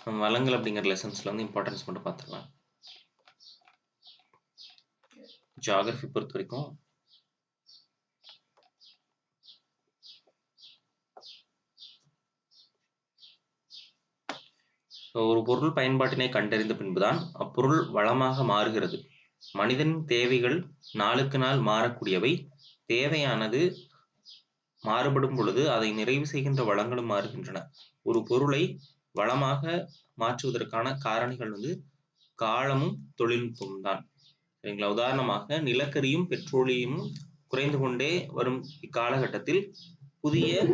நம்ம வளங்கள் அப்படிங்கிற லெசன்ஸ்ல வந்து இம்பார்ட்டன்ஸ் மட்டும் பார்த்துக்கலாம். ஜியாகிரபி பொறுத்த வரைக்கும் ஒரு பொருள் பயன்பாட்டினை கண்டறிந்த பின்புதான் அப்பொருள் வளமாக மாறுகிறது. மனிதனின் தேவைகள் நாளுக்கு நாள் மாறக்கூடியவை. தேவையானது மாறுபடும் பொழுது அதை நிறைவு செய்கின்ற வளங்களும் மாறுகின்றன. ஒரு பொருளை வளமாக மாற்றுவதற்கான காரணிகள் வந்து காலமும் தொழில்நுட்பமும் தான். சரிங்களா? உதாரணமாக நிலக்கரியும் பெட்ரோலியமும் குறைந்து கொண்டே வரும் இக்காலகட்டத்தில் புதிய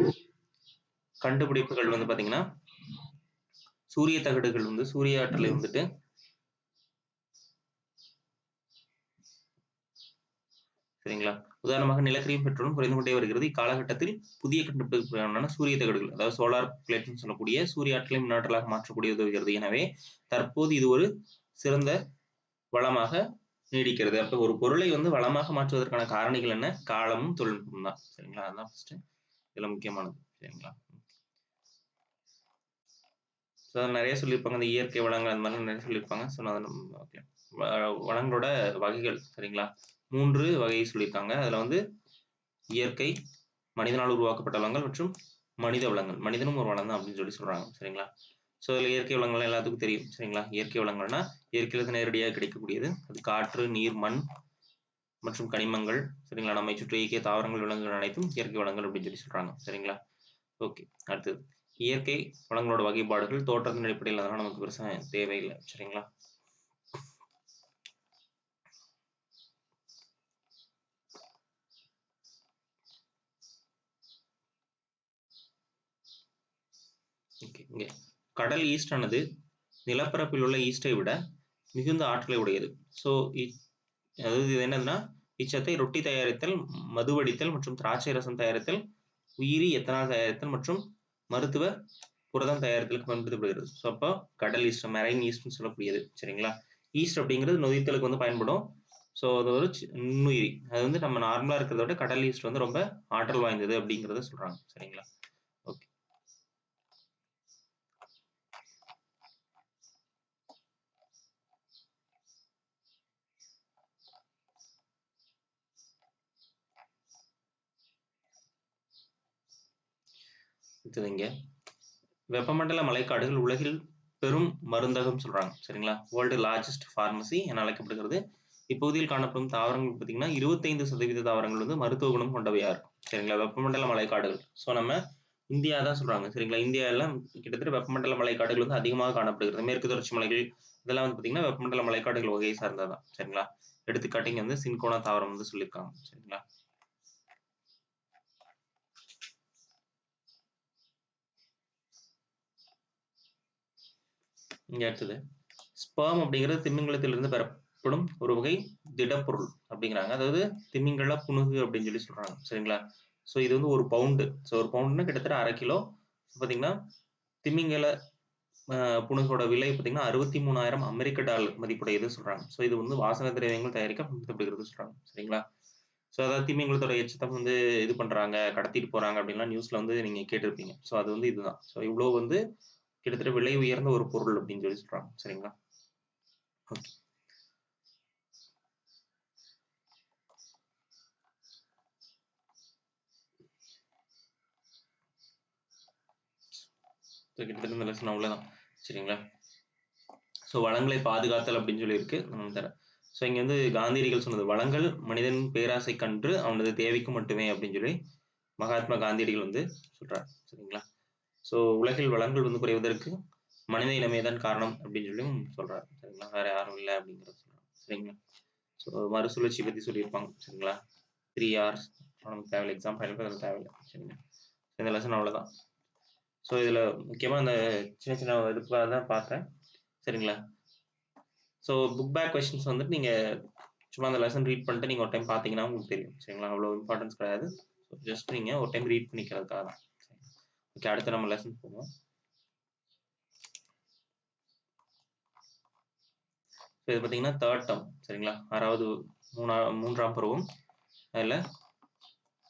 கண்டுபிடிப்புகள் வந்து பாத்தீங்கன்னா சூரிய தகடுகள் வந்து சூரிய ஆற்றலை வந்துட்டு சரிங்களா? உதாரணமாக நிலக்கரியும் பெட்ரோலும் குறைந்து கொண்டே வருகிறது. இக்காலகட்டத்தில் புதிய கண்டுபிடிப்புகளான சூரிய தகடுகள், அதாவது சோலார் பிளேட்னு சொல்லக்கூடிய சூரிய ஆற்றலை மின்னாற்றலாக மாற்றக்கூடிய உதவுகிறது. எனவே தற்போது இது ஒரு சிறந்த வளமாக நீடிக்கிறது. அப்ப ஒரு பொருளை வந்து வளமாக மாற்றுவதற்கான காரணிகள் என்ன? காலமும் தொழில்நுட்பமும் தான். சரிங்களா? அதுதான் ஃபர்ஸ்ட் இதுல முக்கியமானது. சரிங்களா? நிறைய சொல்லியிருப்பாங்க. இந்த இயற்கை வளங்கள் அந்த மாதிரி நிறைய சொல்லியிருப்பாங்க. ஸோ ஓகே, வளங்களோட வகைகள் சரிங்களா? 3 வகை சொல்லியிருக்காங்க. அதுல வந்து இயற்கை, மனிதனால் உருவாக்கப்பட்ட வளங்கள் மற்றும் மனித வளங்கள். மனிதனும் ஒரு வளம் தான் அப்படின்னு சொல்றாங்க. சரிங்களா? ஸோ இதில் இயற்கை வளங்கள் எல்லாத்துக்கும் தெரியும். சரிங்களா? இயற்கை வளங்கள்னா இயற்கையிலிருந்து நேரடியாக கிடைக்கக்கூடியது. அது காற்று, நீர், மண் மற்றும் கனிமங்கள். சரிங்களா? நம்மை சுற்றி இயற்கை தாவரங்கள், விலங்குகள் அனைத்தும் இயற்கை வளங்கள் அப்படின்னு சொல்றாங்க. சரிங்களா? ஓகே, அடுத்தது இயற்கை வளங்களோட வகைப்பாடுகள் தோற்றத்தின் அடிப்படையில், அதெல்லாம் நமக்கு பெருசா தேவையில்லை. சரிங்களா? ஓகே, இங்க கடல் ஈஸ்ட் ஆனது நிலப்பரப்பில் உள்ள ஈஸ்டை விட மிகுந்த ஆற்றலை உடையது. ஸோ அதாவது இது என்னதுன்னா, இச்சத்தை ரொட்டி தயாரித்தல், மதுவடித்தல் மற்றும் திராட்சை ரசம் தயாரித்தல், உயிரி எத்தனால் தயாரித்தல் மற்றும் மருத்துவ புரதம் தயாரித்தலுக்கு பயன்படுத்தப்படுகிறது. ஸோ அப்போ கடல் ஈஸ்ட், மெரைன் ஈஸ்ட்னு சொல்லக்கூடியது. சரிங்களா? ஈஸ்ட் அப்படிங்கிறது நொதித்தலுக்கு வந்து பயன்படும். ஸோ அது ஒரு நுண்ணுயிரி. அது வந்து நம்ம நார்மலா இருக்கிறத விட கடல் ஈஸ்ட் வந்து ரொம்ப ஆற்றல் வாய்ந்தது அப்படிங்கிறத சொல்றாங்க. சரிங்களா? ஓகே, இங்க வெப்பமண்டல மலைக்காடுகள் உலகில் பெரும் மருந்தகம் சொல்றாங்க. சரிங்களா? வேர்ல்டு லார்ஜஸ்ட் ஃபார்மசி என அழைக்கப்படுகிறது. இப்பகுதியில் காணப்படும் தாவரங்கள் பார்த்தீங்கன்னா 25% தாவரங்கள் வந்து மருத்துவ குணம் கொண்டவையா இருக்கும். சரிங்களா? வெப்பமண்டல மலைக்காடுகள். ஸோ நம்ம இந்தியா தான் சொல்றாங்க. சரிங்களா? இந்தியாவில் கிட்டத்தட்ட வெப்பமண்டல மலைக்காடுகள் வந்து அதிகமாக காணப்படுகிறது. மேற்கு தொடர்ச்சி மலைகள் இதெல்லாம் வந்து பார்த்தீங்கன்னா வெப்பமண்டல மலைக்காடுகள் வகையை சார்ந்ததான். சரிங்களா? எடுத்துக்காட்டிங்க வந்து சின்கோனா தாவரம் வந்து சொல்லியிருக்காங்க. சரிங்களா? இங்க அடுத்தது ஸ்பெர்ம் அப்படிங்கிறது திமிங்கலத்திலிருந்து பெறப்படும் ஒரு வகை திடப்பொருள் அப்படிங்கிறாங்க. அதாவது திமிங்கல புணுகு அப்படின்னு சொல்லி சொல்றாங்க. சரிங்களா? ஸோ இது வந்து ஒரு பவுண்டு. ஸோ ஒரு பவுண்டுனா கிட்டத்தட்ட 1/2 கிலோ. பார்த்தீங்கன்னா திமிங்கல புணுகோட விலை பார்த்தீங்கன்னா 63,000 அமெரிக்க டாலர் மதிப்புடையது சொல்றாங்க. ஸோ இது வந்து வாசனை திரவியங்கள் தயாரிக்க பயன்படுத்தப்படுகிறது சொல்றாங்க. சரிங்களா? ஸோ அதாவது திமிங்கலத்தோட எச்சத்தை வந்து இது பண்றாங்க, கடத்திட்டு போறாங்க அப்படின்லாம் நியூஸ்ல வந்து நீங்க கேட்டிருப்பீங்க. ஸோ அது வந்து இதுதான். ஸோ இவ்வளவு வந்து கிட்டத்தட்ட விலை உயர்ந்த ஒரு பொருள் அப்படின்னு சொல்லி சொல்றாங்க. சரிங்களா? ஓகே, கிட்டத்தட்ட இந்த லெசன் அவ்வளவுதான். சரிங்களா? ஸோ வளங்களை பாதுகாத்தல் அப்படின்னு சொல்லி இருக்கு. ஸோ இங்க வந்து காந்தியடிகள் சொன்னது, வளங்கள் மனிதன் பேராசை கன்று அவனது தேவைக்கு மட்டுமே அப்படின்னு சொல்லி மகாத்மா காந்தியடிகள் வந்து சொல்றாரு. சரிங்களா? ஸோ உலகில் வளங்கள் வந்து குறைவதற்கு மனித இனமே தான் காரணம் அப்படின்னு சொல்லி சொல்றாரு. சரிங்களா? வேற யாரும் இல்லை அப்படிங்கிறத சொல்றாங்க. சரிங்களா? ஸோ மறுசுழற்சி பத்தி சொல்லியிருப்பாங்க. சரிங்களா? 3 hours நமக்கு தேவையில்லை, எக்ஸாம் பயன்படுத்த தேவையில்லை. சரிங்களா? இந்த லெசன் அவ்வளவுதான். ஸோ இதுல முக்கியமா இந்த சின்ன சின்ன இதுக்காக தான் பார்த்தேன். சரிங்களா? ஸோ புக் பேக் கொஸ்டின்ஸ் வந்துட்டு நீங்க சும்மா அந்த லெசன் ரீட் பண்ணிட்டு நீங்க ஒரு டைம் பார்த்தீங்கன்னா உங்களுக்கு தெரியும். சரிங்களா? அவ்வளோ இம்பார்ட்டன்ஸ் கிடையாது. ஸோ ஜஸ்ட் நீங்க ஒரு டைம் ரீட் பண்ணிக்கிறதுக்காக தான். ஓகே, அடுத்து நம்ம லெசன் போவோம். ஸோ இது பார்த்தீங்கன்னா 3rd term. சரிங்களா? 6வது 3ஆம் பருவம். அதில்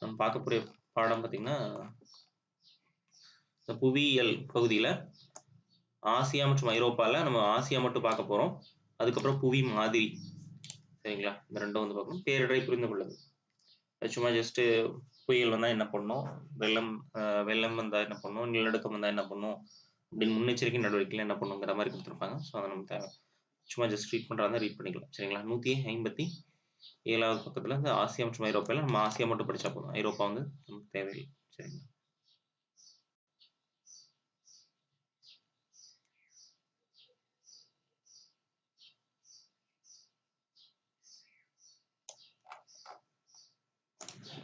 நம்ம பார்க்கக்கூடிய பாடம் பார்த்தீங்கன்னா இந்த புவியியல் பகுதியில் ஆசியா மற்றும் ஐரோப்பால நம்ம ஆசியா மட்டும் பார்க்க போறோம். அதுக்கப்புறம் புவி மாதிரி. சரிங்களா? இந்த 2ம் வந்து பார்க்கணும். பேரிடரை புரிந்து கொள்ளுதல். சும்மா ஜஸ்ட் புயல் வந்தா என்ன பண்ணணும்? வெள்ளம் வெள்ளம் வந்தா என்ன பண்ணணும்? நிலநடுக்கம் வந்தா என்ன பண்ணணும்? அப்படின்னு முன்னெச்சரிக்கை நடவடிக்கைகள் என்ன பண்ணுங்கிற மாதிரி கொடுத்துருப்பாங்க. ஸோ அதை நம்ம தேவை. சும்மா ஜஸ்ட் ரீட் பண்றதா ரீட் பண்ணிக்கலாம். சரிங்களா? 157வது பக்கத்துல இந்த ஆசியா மற்றும் ஐரோப்பால நம்ம ஆசியா மட்டும் படிச்சா போதும். ஐரோப்பா வந்து நமக்கு தேவையில்லை. சரிங்களா?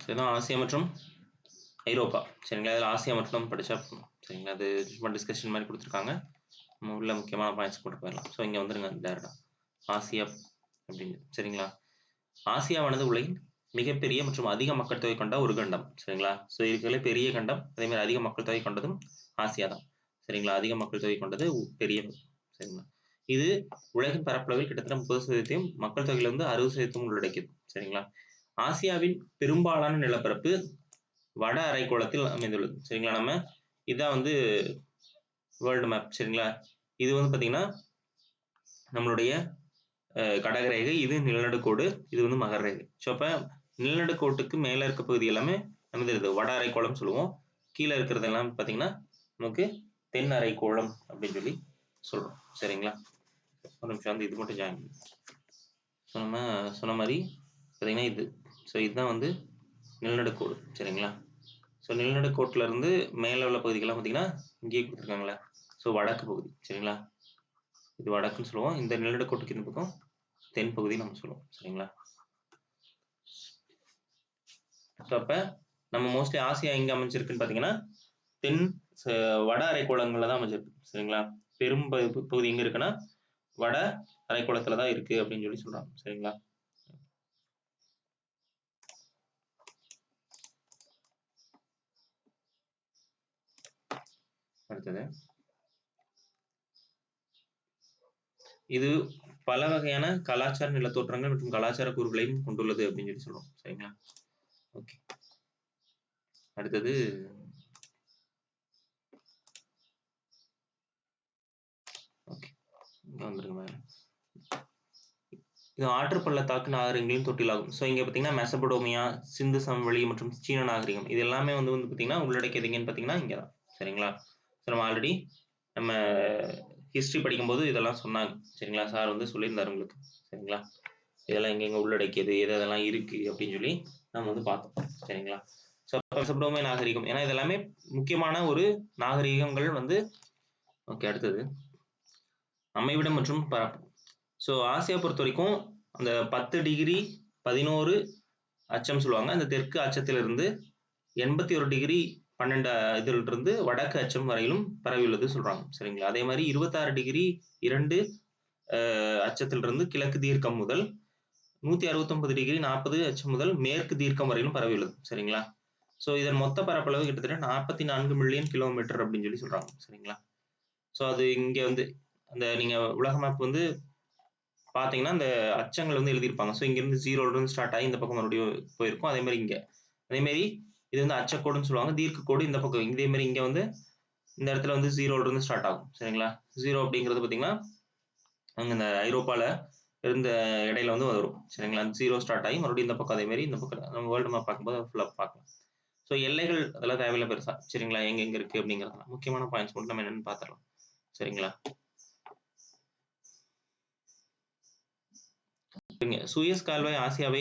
இதுதான் ஆசியா மற்றும் ஐரோப்பா. சரிங்களா? இதில் ஆசியா மட்டும் நம்ம படிச்சா போதும். சரிங்களா? அது சும்மா டிஸ்கஷன் மாதிரி கொடுத்துருக்காங்க. நம்ம உள்ள முக்கியமான பாயிண்ட்ஸ் போட்டு போயிடலாம். ஸோ இங்கே வந்துருங்க டேரக்டா ஆசியா அப்படின்னு. சரிங்களா? ஆசியாவானது உலகின் மிகப்பெரிய மற்றும் அதிக மக்கள் தொகை கொண்ட ஒரு கண்டம். சரிங்களா? ஸோ இருக்கிறதுல பெரிய கண்டம், அதே மாதிரி அதிக மக்கள் தொகை கொண்டதும் ஆசியா தான். சரிங்களா? அதிக மக்கள் தொகை கொண்டது பெரிய. சரிங்களா? இது உலகின் பரப்பளவில் கிட்டத்தட்ட 30% மக்கள் தொகையில வந்து 60% உள்ளடக்கியது. சரிங்களா? ஆசியாவின் பெரும்பாலான நிலப்பரப்பு வட அரைக்கோளத்தில் அமைந்துள்ளது. சரிங்களா? நம்ம இதான் வந்து வேர்ல்டு மேப். சரிங்களா? இது வந்து பாத்தீங்கன்னா நம்மளுடைய கடகரேகை, இது நிலநடுக்கோடு, இது வந்து மகரரேகை. ஸோ அப்ப நிலநடுக்கோட்டுக்கு மேல இருக்க பகுதி எல்லாமே நமது இது வட அரைக்கோளம் சொல்லுவோம். கீழே இருக்கிறது எல்லாம் பாத்தீங்கன்னா நமக்கு தென் அரைக்கோளம் அப்படின்னு சொல்லி சொல்றோம். சரிங்களா? ஒரு நிமிஷம் வந்து இது மட்டும் ஜாயின். ஸோ நம்ம சொன்ன மாதிரி பாத்தீங்கன்னா இது. ஸோ இதுதான் வந்து நிலநடுக்கோடு. சரிங்களா? ஸோ நிலநடுக்கோட்டுல இருந்து மேல உள்ள பகுதிகள்லாம் பாத்தீங்கன்னா இங்கேயே கொடுத்துருக்காங்களே. ஸோ வடக்கு பகுதி. சரிங்களா? இது வடக்குன்னு சொல்லுவோம். இந்த நிலநடுக்கோட்டுக்கு இந்த பக்கம் தென் பகுதி நம்ம சொல்லுவோம். சரிங்களா? ஸோ அப்ப நம்ம மோஸ்ட்லி ஆசியா எங்க அமைஞ்சிருக்குன்னு பாத்தீங்கன்னா தென் வட அரைக்கோளங்கள்ல தான் அமைஞ்சிருக்கு. சரிங்களா? பெரும் பகுதி எங்க இருக்குன்னா வட அரைக்கோளத்துல தான் இருக்கு அப்படின்னு சொல்லி சொல்றாங்க. சரிங்களா? அடுத்தது இது பல வகையான கலாச்சார நிலத்தோற்றங்கள் மற்றும் கலாச்சார கூறுகளையும் கொண்டுள்ளது அப்படின்னு சொல்லி சொல்றோம். சரிங்களா? ஓகே. அடுத்தது ஓகே இங்க வந்துருங்க மேல. இது ஆற்று பள்ளத்தாக்கு நாகரிகங்களின் தொட்டிலாகும். ஸோ இங்க பாத்தீங்கன்னா மெசபடோமியா, சிந்து சமவெளி மற்றும் சீன நாகரிகம் இது எல்லாமே வந்து பாத்தீங்கன்னா உள்ளடக்கியது எங்கன்னு பாத்தீங்கன்னா இங்கதான். சரிங்களா? ஸோ நம்ம ஆல்ரெடி நம்ம ஹிஸ்டரி படிக்கும்போது இதெல்லாம் சொன்னாங்க. சரிங்களா? சார் வந்து சொல்லியிருந்தாரு உங்களுக்கு. சரிங்களா? இதெல்லாம் எங்கெங்க உள்ளடக்கியது, எது அதெல்லாம் இருக்கு அப்படின்னு சொல்லி நம்ம வந்து பார்த்தோம். சரிங்களா? ஸோ மெசபடோமிய நாகரிகம் ஏன்னா இதெல்லாமே முக்கியமான ஒரு நாகரிகங்கள் வந்து. ஓகே. அடுத்தது அமைவிடம் மற்றும் பரப்பு. ஸோ ஆசியா பொறுத்த வரைக்கும் அந்த 10 டிகிரி 11 அச்சம் சொல்லுவாங்க. அந்த தெற்கு அச்சத்திலிருந்து 81 டிகிரி 12 இதிலிருந்து வடக்கு அச்சம் வரையிலும் பரவியுள்ளது சொல்றாங்க. சரிங்களா? அதே மாதிரி 26 டிகிரி 2 அச்சத்திலிருந்து கிழக்கு தீர்க்கம் முதல் 169 டிகிரி 40 அச்சம் முதல் மேற்கு தீர்க்கம் வரையிலும் பரவியுள்ளது. சரிங்களா? ஸோ இதன் மொத்த பரப்பளவு கிட்டத்தட்ட 44 மில்லியன் கிலோமீட்டர் அப்படின்னு சொல்லி சொல்றாங்க. சரிங்களா? ஸோ அது இங்க வந்து அந்த நீங்க உலக மேப் வந்து பாத்தீங்கன்னா அந்த அச்சங்கள் வந்து எழுதியிருப்பாங்க. ஸோ இங்கிருந்து 0ல இருந்து ஸ்டார்ட் ஆகி இந்த பக்கம் மறுபடியும் போயிருக்கும். அதே மாதிரி இங்க அதே மாதிரி இது வந்து அச்சக்கோடுன்னு சொல்லுவாங்க. தீர்க்க கோடு இந்த பக்கம் இதே மாதிரி இங்க வந்து இந்த இடத்துல வந்து 0ல இருந்து ஸ்டார்ட் ஆகும். சரிங்களா? 0 அப்படிங்கிறது பாத்தீங்கன்னா அங்க இந்த ஐரோப்பால இருந்த இடையில வந்து வரும். சரிங்களா? 0 ஸ்டார்ட் ஆகி மறுபடியும் இந்த பக்கம் அதே மாதிரி இந்த பக்கம் நம்ம வேர்ல்டு மேப் பார்க்கும்போது ஃபுல்லா பார்க்கலாம். ஸோ எல்லைகள் அதெல்லாம் தேவையில்லை பெருசா. சரிங்களா? எங்க எங்க இருக்கு அப்படிங்கிறதுலாம் முக்கியமான பாயிண்ட்ஸ் மட்டும் நம்ம என்னன்னு பார்த்துடலாம். சரிங்களா? சூயஸ் கால்வாய் ஆசியாவை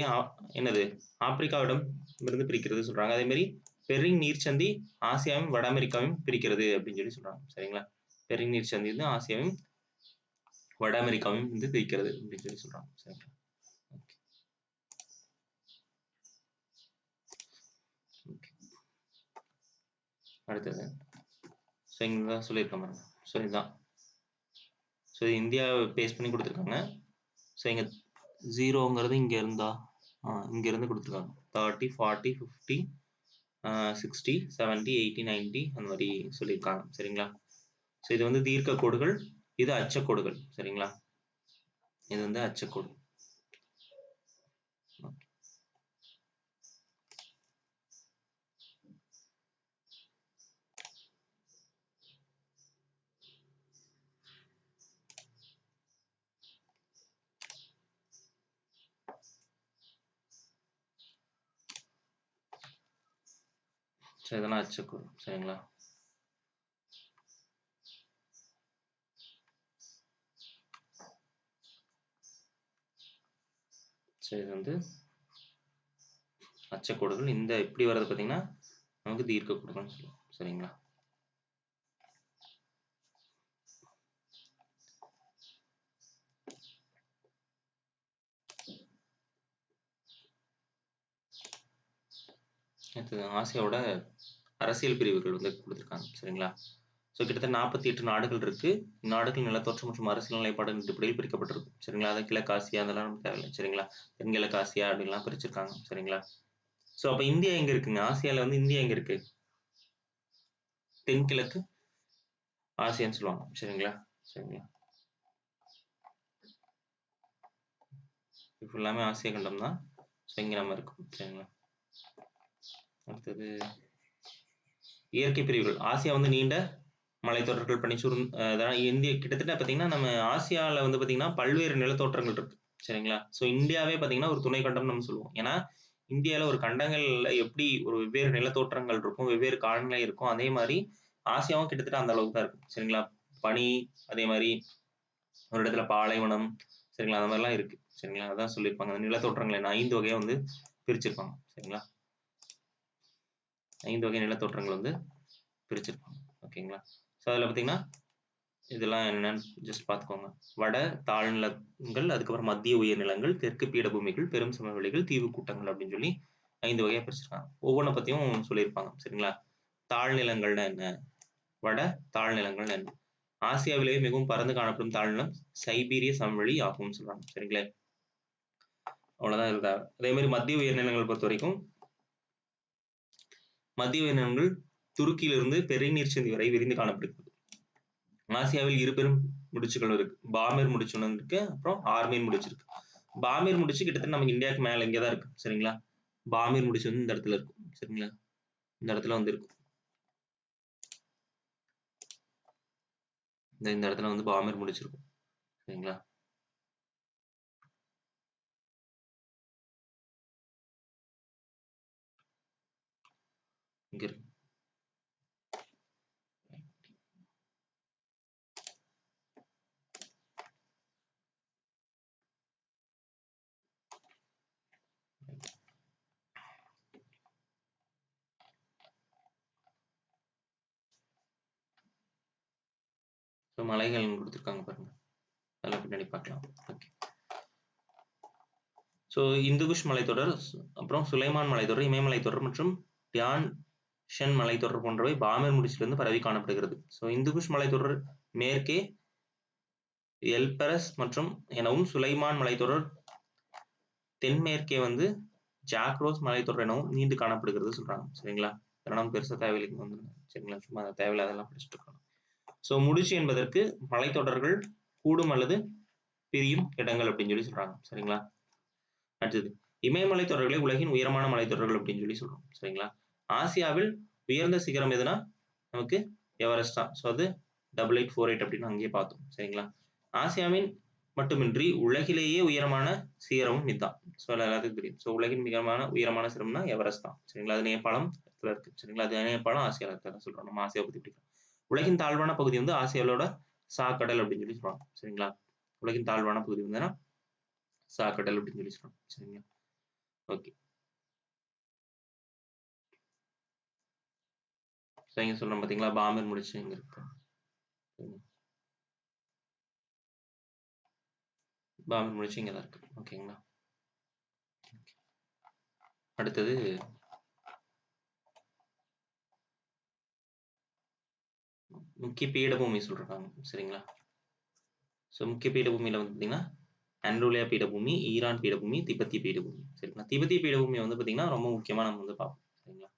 என்னது ஆப்பிரிக்காவிடம் இருந்து பிரிக்கிறது சொல்றாங்க. அதே மாதிரி பெரிங் நீர்ச்சந்தி ஆசியாவையும் வட அமெரிக்காவையும் பிரிக்கிறது அப்படின்னு சொல்லி சொல்றாங்க. சரிங்களா? பெரிங் நீர்ச்சந்தி வந்து ஆசியாவையும் வட அமெரிக்காவையும் வந்து பிரிக்கிறது அப்படின்னு சொல்லி சொல்றாங்க. சரிங்களா? அடுத்தது ஸோ இங்க சொல்லியிருக்கேன் பாருங்க. ஸோ இதுதான். ஸோ இந்தியாவை பேஸ் பண்ணி கொடுத்துருக்காங்க. ஸோ இங்க 0ங்கிறது இங்க இருந்தா இங்க இருந்து கொடுத்துருக்காங்க. 30 40 50 60 70 80 90 அந்த மாதிரி சொல்லியிருக்காங்க. சரிங்களா? ஸோ இது வந்து தீர்க்க கோடுகள், இது அச்சக்கோடுகள். சரிங்களா? இது வந்து அச்சக்கோடு. ஸோ இதெல்லாம் அச்சக்கோடு சரிங்களா. ஸோ இது வந்து அச்சக்கோடுகள். இந்த இப்படி வர்றது பார்த்தீங்கன்னா நமக்கு தீர்க்க கோடுகள்னு சொல்லுவோம் சரிங்களா. அடுத்தது ஆசியாவோட அரசியல் பிரிவுகள் வந்து கொடுத்துருக்காங்க சரிங்களா. ஸோ கிட்டத்தட்ட 48 நாடுகள் இருக்கு. நாடுகள் நிலத்தோற்றம் மற்றும் அரசியல் நிலைப்பாடு அடிப்படையில் பிரிக்கப்பட்டிருக்கு சரிங்களா. அது கிழக்காசியா அதெல்லாம் நமக்கு தேவையில்லை சரிங்களா. தென்கிழக்காசியா அப்படின்லாம் பிரிச்சிருக்காங்க சரிங்களா. ஸோ அப்போ இந்தியா எங்க இருக்குங்க? ஆசியால வந்து இந்தியா எங்க இருக்கு? தென்கிழக்கு ஆசியான்னு சொல்லுவாங்க சரிங்களா. சரிங்களா, இது எல்லாமே ஆசிய கண்டம் தான். ஸோ இங்க நம்ம இருக்கோம் சரிங்களா. அடுத்தது இயற்கை பிரிவுகள். ஆசியா வந்து நீண்ட மலைத்தொடர்கள் பனிச்சூர் இந்திய கிட்டத்தட்ட பார்த்தீங்கன்னா நம்ம ஆசியாவில் வந்து பார்த்தீங்கன்னா பல்வேறு நிலத்தோற்றங்கள் இருக்கு சரிங்களா. ஸோ இந்தியாவே பார்த்தீங்கன்னா ஒரு துணை கண்டம் நம்ம சொல்லுவோம். ஏன்னா இந்தியாவில் ஒரு கண்டங்கள்ல எப்படி ஒரு வெவ்வேறு நிலத்தோற்றங்கள் இருக்கும், வெவ்வேறு காலநிலை இருக்கும், அதே மாதிரி ஆசியாவும் கிட்டத்தட்ட அந்த அளவுக்கு தான் இருக்கும் சரிங்களா. பனி, அதே மாதிரி ஒரு இடத்துல பாலைவனம் சரிங்களா, அந்த மாதிரிலாம் இருக்கு சரிங்களா. அதான் சொல்லியிருப்பாங்க அந்த நிலத்தோற்றங்களை 5 வகையா வந்து பிரிச்சிருப்பாங்க சரிங்களா. 5 வகை நிலத்தோற்றங்கள் வந்து பிரிச்சிருப்பாங்க ஓகேங்களா. ஸோ அதில் பார்த்தீங்கன்னா இதெல்லாம் என்னன்னு ஜஸ்ட் பார்த்துக்கோங்க. வட தாழ்நிலங்கள், அதுக்கப்புறம் மத்திய உயர்நிலங்கள், தெற்கு பீடபூமிகள், பெரும் சமவெளிகள், தீவு கூட்டங்கள் அப்படின்னு சொல்லி 5 வகையா பிரிச்சிருக்காங்க. ஒவ்வொன்றை பத்தியும் சொல்லியிருப்பாங்க சரிங்களா. தாழ்நிலங்கள்னா என்ன, வட தாழ்நிலங்கள்னா என்ன. ஆசியாவிலேயே மிகவும் பறந்து காணப்படும் தாழ்நிலம் சைபீரிய சமவெளி ஆகும் சொல்றாங்க சரிங்களா. அவ்வளவுதான் இருக்கா. அதே மாதிரி மத்திய உயர்நிலங்களை பொறுத்த வரைக்கும் மத்திய உயர்நிலங்கள் துருக்கியிலிருந்து பெருநீர் சந்தி வரை விரிந்து காணப்படுகிறது. ஆசியாவில் 2 பெரும் முடிச்சுகள் இருக்கு. பாமீர் முடிச்சு ஒன்று இருக்கு, அப்புறம் ஆர்மீன் முடிச்சு இருக்கு. பாமீர் முடிச்சு கிட்டத்தட்ட நமக்கு இந்தியாவுக்கு மேல இங்கே தான் இருக்கு சரிங்களா. பாமீர் முடிச்சு வந்து இந்த இடத்துல இருக்கும் சரிங்களா. இந்த இடத்துல வந்து இருக்கும். இந்த இடத்துல வந்து பாமீர் முடிச்சிருக்கும் சரிங்களா. இங்க இருக்கு. மலைகள் கொடுத்துருக்காங்க பாருங்க, அதெல்லாம் பின்னாடி பார்க்கலாம். ஓகே. ஸோ இந்துகுஷ் மலைத்தொடர், அப்புறம் சுலைமான் மலைத்தொடர், இமயமலைத்தொடர் மற்றும் டியான் ஷன் மலைத்தொடர் போன்றவை பாமீர் முடிச்சிலிருந்து பரவி காணப்படுகிறது. ஸோ இந்துகுஷ் மலைத்தொடர் மேற்கே எல்பரஸ் மற்றும் எனவும், சுலைமான் மலைத்தொடர் தென்மேற்கே வந்து ஜாக்ரோஸ் மலைத்தொடர் எனவும் நீண்டு காணப்படுகிறது சொல்றாங்க சரிங்களா. இதெல்லாம் பெருசா தேவையில்லைங்க வந்து சரிங்களா, சும்மா தேவையில்லாதெல்லாம் படிச்சுட்டு இருக்கணும். ஸோ முடிச்சு என்பதற்கு மலைத்தொடர்கள் கூடும் அல்லது பிரியும் இடங்கள் அப்படின்னு சொல்லி சொல்றாங்க சரிங்களா. அடுத்தது இமயமலை தொடர்களை உலகின் உயரமான மலைத்தொடர்கள் அப்படின்னு சொல்லி சொல்றோம் சரிங்களா. ஆசியாவில் உயர்ந்த சிகரம் எதுனா நமக்கு எவரெஸ்ட் தான். ஸோ அது 8848 அப்படின்னு அங்கேயே பார்த்தோம் சரிங்களா. ஆசியாவின் மட்டுமின்றி உலகிலேயே உயரமான சிகரமும் இதுதான். ஸோ எல்லாத்துக்கும் தெரியும். ஸோ உலகின் மிகமான உயரமான சிகரம்னா எவரெஸ்ட் தான் சரிங்களா. அது நேபாளம் இருக்கு சரிங்களா. அது நேபாளம் ஆசியாவில் இருக்கிறதா சொல்றோம். நம்ம ஆசியாவை பத்தி பிடிக்கும். உலகின் தாழ்வான பகுதி வந்து ஆசியாவோட சாக்கடல் அப்படின்னு சொல்லி சொல்லுவாங்க சரிங்களா. உலகின் தாழ்வான பகுதி வந்து சாக்கடல் அப்படின்னு சொல்லி சொல்லுவாங்க சரிங்களா. ஓகே. ஸோ இங்க சொல்றோம் பார்த்தீங்களா, பாமீர் முடிச்சு இங்க இருக்கு. பாமீர் முடிச்சு இங்க தான் இருக்கு ஓகேங்களா. அடுத்தது முக்கிய பீடபூமி சொல்றாங்க சரிங்களா. ஸோ முக்கிய பீடபூமியில வந்து பார்த்தீங்கன்னா அன்டோலியா பீடபூமி, ஈரான் பீடபூமி, திபெத்திய பீடபூமி சரிங்களா. திபெத்திய பீடபூமி வந்து பார்த்தீங்கன்னா ரொம்ப முக்கியமா நம்ம வந்து பார்ப்போம் சரிங்களா.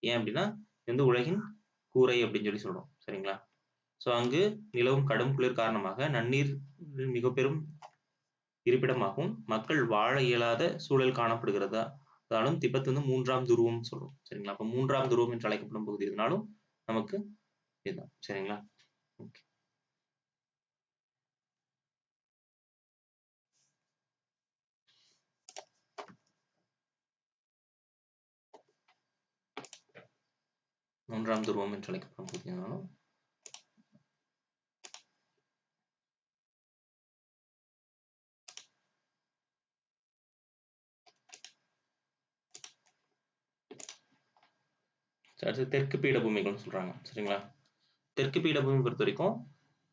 ஏன் அப்படின்னா இது வந்து உலகின் கூரை அப்படின்னு சொல்லி சொல்றோம் சரிங்களா. ஸோ அங்கு நிலவும் கடும் குளிர் காரணமாக நன்னீர் மிக பெரும் இருப்பிடமாகவும் மக்கள் வாழ இயலாத சூழல் காணப்படுகிறதா இருந்தாலும் திபெத் வந்து 3ஆம் துருவம் சொல்றோம் சரிங்களா. அப்போ 3ஆம் துருவம் என்று அழைக்கப்படும் பகுதி இருந்தாலும் நமக்கு இதுதான் சரிங்களா. ஓகே. மூன்றாம் துருவம் என்று அழைக்கப்படும் பகுதி என்னன்னா அடுத்து தெற்கு பீடபூமிகள்னு சொல்றாங்க. சரிங்களா? தெற்கு பீடபூமி பொறுத்த வரைக்கும்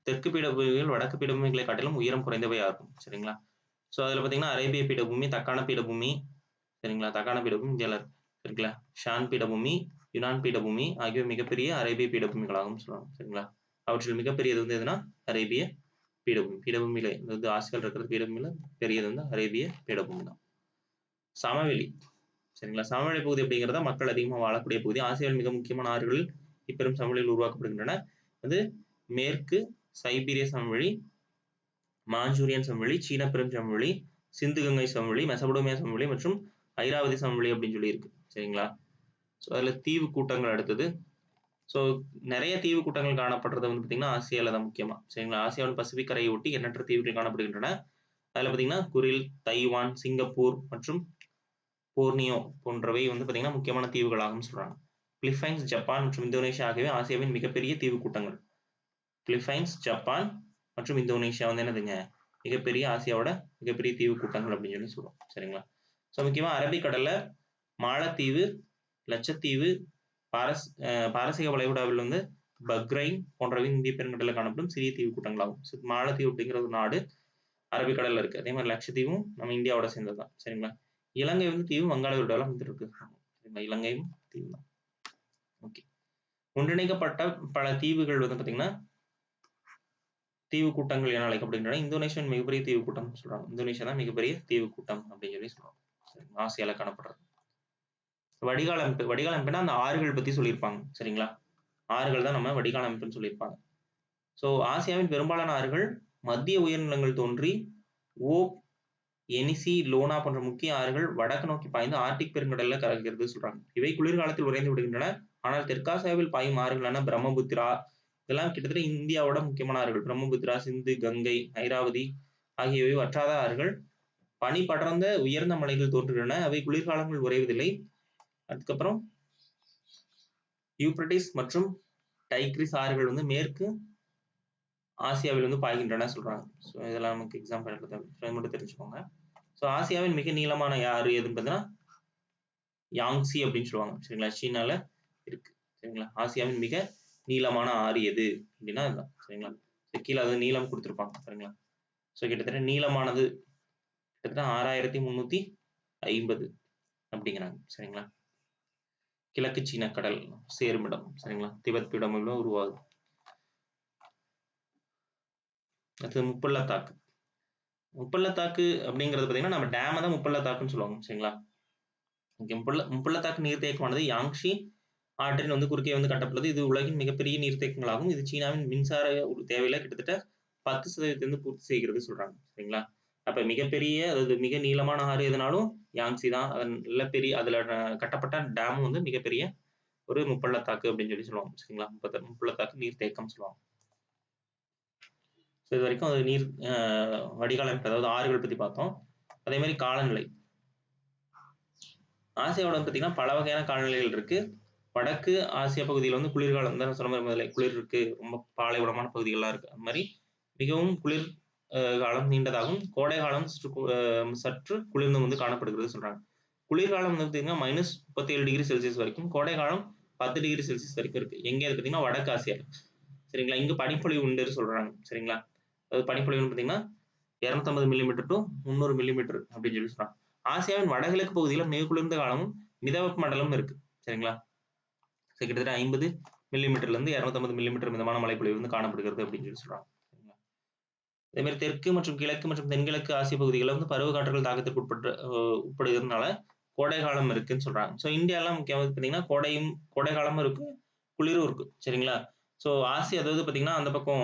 தெற்கு பீடபூமிகள் வடக்கு பீடபூமிகளை காட்டிலும் உயரம் குறைந்தவையா இருக்கும். சரிங்களா? ஸோ அதில் பார்த்தீங்கன்னா அரேபிய பீடபூமி, தக்கான பீடபூமி, சரிங்களா? தக்கான பீடபூமி இந்தியாவில் இருக்குங்களா? ஷான் பீடபூமி, யுனான் பீடபூமி ஆகியவை மிகப்பெரிய அரேபிய பீடபூமிகளாகவும் சொல்லுவாங்க. சரிங்களா? அவற்றில் மிகப்பெரியது வந்து எதுனா அரேபிய பீடபூமி. பீடபூமியில இந்த ஆசியாவில் இருக்கிற பீடபூமியில பெரியது வந்து அரேபிய பீடபூமி தான். சமவெளி, சரிங்களா? சமவெளி பகுதி அப்படிங்கிறத மக்கள் அதிகமாக வாழக்கூடிய பகுதி. ஆசியாவில் மிக முக்கியமான ஆறுகள் இப்பெரும் சமவெளியில் உருவாக்கப்படுகின்றன. அது மேற்கு சைபீரிய சமவெளி, மாஞ்சூரியன் சமவெளி, சீன பெரும் சமவெளி, சிந்து கங்கை சமவெளி, மெசபடோமியா சமவெளி மற்றும் ஐராவதி சமவெளி அப்படின்னு சொல்லி இருக்கு. சரிங்களா? ஸோ அதில் தீவு கூட்டங்கள் அடுத்தது. ஸோ நிறைய தீவு கூட்டங்கள் காணப்படுறது வந்து பார்த்தீங்கன்னா ஆசியாவில் தான் முக்கியமாக. சரிங்களா? ஆசியாவின் பசிபிக் கரையை ஒட்டி எண்ணற்ற தீவுகள் காணப்படுகின்றன. அதில் பார்த்தீங்கன்னா குரில், தைவான், சிங்கப்பூர் மற்றும் போர்னியோ போன்றவை வந்து பார்த்தீங்கன்னா முக்கியமான தீவுகளாகவும் சொல்றாங்க. பிலிப்பைன்ஸ், ஜப்பான் மற்றும் இந்தோனேஷியா ஆகியவை ஆசியாவின் மிகப்பெரிய தீவு கூட்டங்கள். பிலிப்பைன்ஸ், ஜப்பான் மற்றும் இந்தோனேஷியா வந்து என்னதுங்க மிகப்பெரிய ஆசியாவோட மிகப்பெரிய தீவு கூட்டங்கள் அப்படின்னு சொல்லி சொல்றோம். சரிங்களா? ஸோ முக்கியமாக அரபிக்கடல்ல மாலத்தீவு, லட்சத்தீவு, பாரசீக வளைகுடாவில் வந்து பக்ரைன் போன்றவை இந்திய பெருங்கடலில் காணப்படும் சிறிய தீவு கூட்டங்களாகும். மாலத்தீவு அப்படிங்கிற ஒரு நாடு அரபிக்கடல்ல இருக்கு. அதே மாதிரி லட்சத்தீவும் நம்ம இந்தியாவோட சேர்ந்தது தான். சரிங்களா? இலங்கை வந்து தீவு வங்காள விரிகுடாவில் வந்து இருக்கு. இலங்கையும் தீவு தான். ஓகே. ஒன்றிணைக்கப்பட்ட பல தீவுகள் வந்து பார்த்தீங்கன்னா தீவு கூட்டங்கள் என அழைக்கப்படுகின்றன. இந்தோனேஷியாவின் மிகப்பெரிய தீவு கூட்டம் சொல்றாங்க. இந்தோனேஷியா தான் மிகப்பெரிய தீவு கூட்டம் அப்படின்னு சொல்லி சொல்றாங்க. ஆசியால காணப்படுறது. வடிகால் அமைப்பு, வடிகால் அமைப்புனா அந்த ஆறுகள் பத்தி சொல்லியிருப்பாங்க. சரிங்களா? ஆறுகள் தான் நம்ம வடிகால் அமைப்புன்னு சொல்லியிருப்பாங்க. ஸோ ஆசியாவின் பெரும்பாலான ஆறுகள் மத்திய உயர்நிலங்கள் தோன்றி ஓப், எனிசி, லோனா போன்ற முக்கிய ஆறுகள் வடக்கு நோக்கி பாய்ந்து ஆர்டிக் பெருங்கடல்ல கலக்கிறது சொல்றாங்க. இவை குளிர்காலத்தில் உறைந்து விடுகின்றன. ஆனால் தெற்காசியாவில் பாயும் ஆறுகளான பிரம்மபுத்திரா இதெல்லாம் கிட்டத்தட்ட இந்தியாவோட முக்கியமான ஆறுகள். பிரம்மபுத்திரா, சிந்து, கங்கை, ஐராவதி ஆகியவை வற்றாத ஆறுகள். பனி படர்ந்த உயர்ந்த மலைகள் தோன்றுகின்றன. அவை குளிர்காலங்கள் உறைவதில்லை. அதுக்கப்புறம் யூப்ரட்டிஸ் மற்றும் டைக்ரிஸ் ஆறுகள் வந்து மேற்கு ஆசியாவில் வந்து பாய்கின்றன சொல்றாங்க. ஸோ இதெல்லாம் நமக்கு எக்ஸாம்பிள் மட்டும் தெரிஞ்சுக்கோங்க. ஸோ ஆசியாவின் மிக நீளமான ஆறு எதுன்னு பார்த்தீங்கன்னா யாங்ஸி அப்படின்னு சொல்லுவாங்க. சரிங்களா? சீனால இருக்கு. சரிங்களா? ஆசியாவின் மிக நீளமான ஆறு எது அப்படின்னா அதுதான். சரிங்களா? கீழே அது நீளம் கொடுத்துருப்பாங்க. சரிங்களா? ஸோ கிட்டத்தட்ட நீளமானது கிட்டத்தட்ட 6350 அப்படிங்கிறாங்க. சரிங்களா? கிழக்கு சீன கடல் சேருமிடம். சரிங்களா? திபெத் பீடபூமியில உருவாகுது. அடுத்து முப்பள்ளத்தாக்கு. முப்பள்ளத்தாக்கு அப்படிங்கிறது பார்த்தீங்கன்னா நம்ம டேமை தான் முப்பள்ளத்தாக்குன்னு சொல்லுவாங்க. சரிங்களா? முப்பள்ளத்தாக்கு நீர்த்தேக்கமானது யாங்ஷி ஆற்றின் வந்து குறுக்கே வந்து கட்டப்பட்டது. இது உலகின் மிகப்பெரிய நீர்த்தேக்கங்களாகும். இது சீனாவின் மின்சார தேவையில கிட்டத்தட்ட 10% வந்து பூர்த்தி செய்கிறது சொல்றாங்க. சரிங்களா? அப்ப மிகப்பெரிய அதாவது மிக நீளமான ஆறு எதுனாலும் யாங்ஸி தான். அதுல அதுல கட்டப்பட்ட டேமும் வந்து மிகப்பெரிய ஒரு முப்பள்ளத்தாக்கு அப்படின்னு சொல்லி சொல்லுவாங்க. சரிங்களா? முப்பள்ளத்தாக்கு நீர்த்தேக்கம் சொல்லுவாங்க. ஸோ இது வரைக்கும் அது நீர் வடிகால் அமைப்பு அதாவது ஆறுகள் பத்தி பார்த்தோம். அதே மாதிரி காலநிலை. ஆசியாவோட பார்த்தீங்கன்னா பல வகையான காலநிலைகள் இருக்கு. வடக்கு ஆசியா பகுதியில் வந்து குளிர்காலம் தான் சொன்ன மாதிரி முதல்ல குளிர் இருக்கு. ரொம்ப பாலைவனமான பகுதிகள்லாம் இருக்கு. அது மாதிரி மிகவும் குளிர் காலம் நீண்டதாகும். கோடை காலம் சற்று குளிர்ந்து வந்து காணப்படுகிறது சொல்றாங்க. குளிர்காலம் வந்து பார்த்தீங்கன்னா -37°C வரைக்கும், கோடை காலம் 10°C வரைக்கும் இருக்கு. எங்க இருக்கு பார்த்தீங்கன்னா வடக்கு ஆசியா. சரிங்களா? இங்கு பனிப்பொழிவு உண்டு சொல்றாங்க. சரிங்களா? அதாவது பனிப்பொழிவுன்னு பார்த்தீங்கன்னா 250 மில்லிமீட்டர் டு 300 மில்லிமீட்டர் அப்படின்னு சொல்லி சொல்றாங்க. ஆசியாவின் வடகிழக்கு பகுதியில் மிக குளிர்ந்த காலமும் மிதவெப்ப மண்டலமும் இருக்கு. சரிங்களா? கிட்டத்தட்ட 50 மில்லிமீட்டர்ல இருந்து 250 மில்லிமீட்டர் மிதமான மழைப்பொழிவு வந்து காணப்படுகிறது அப்படின்னு சொல்லி சொல்றாங்க. அதே மாதிரி தெற்கு மற்றும் கிழக்கு மற்றும் தென்கிழக்கு ஆசிய பகுதிகளில் வந்து பருவ காற்றுகள் தாக்கத்திற்கு உட்படுகிறதுனால கோடை காலம் இருக்குன்னு சொல்றாங்க. ஸோ இந்தியாலாம் முக்கியமாக பார்த்தீங்கன்னா கோடை காலமும் இருக்கு, குளிரும் இருக்கு. சரிங்களா? ஸோ ஆசியா அதாவது பார்த்தீங்கன்னா அந்த பக்கம்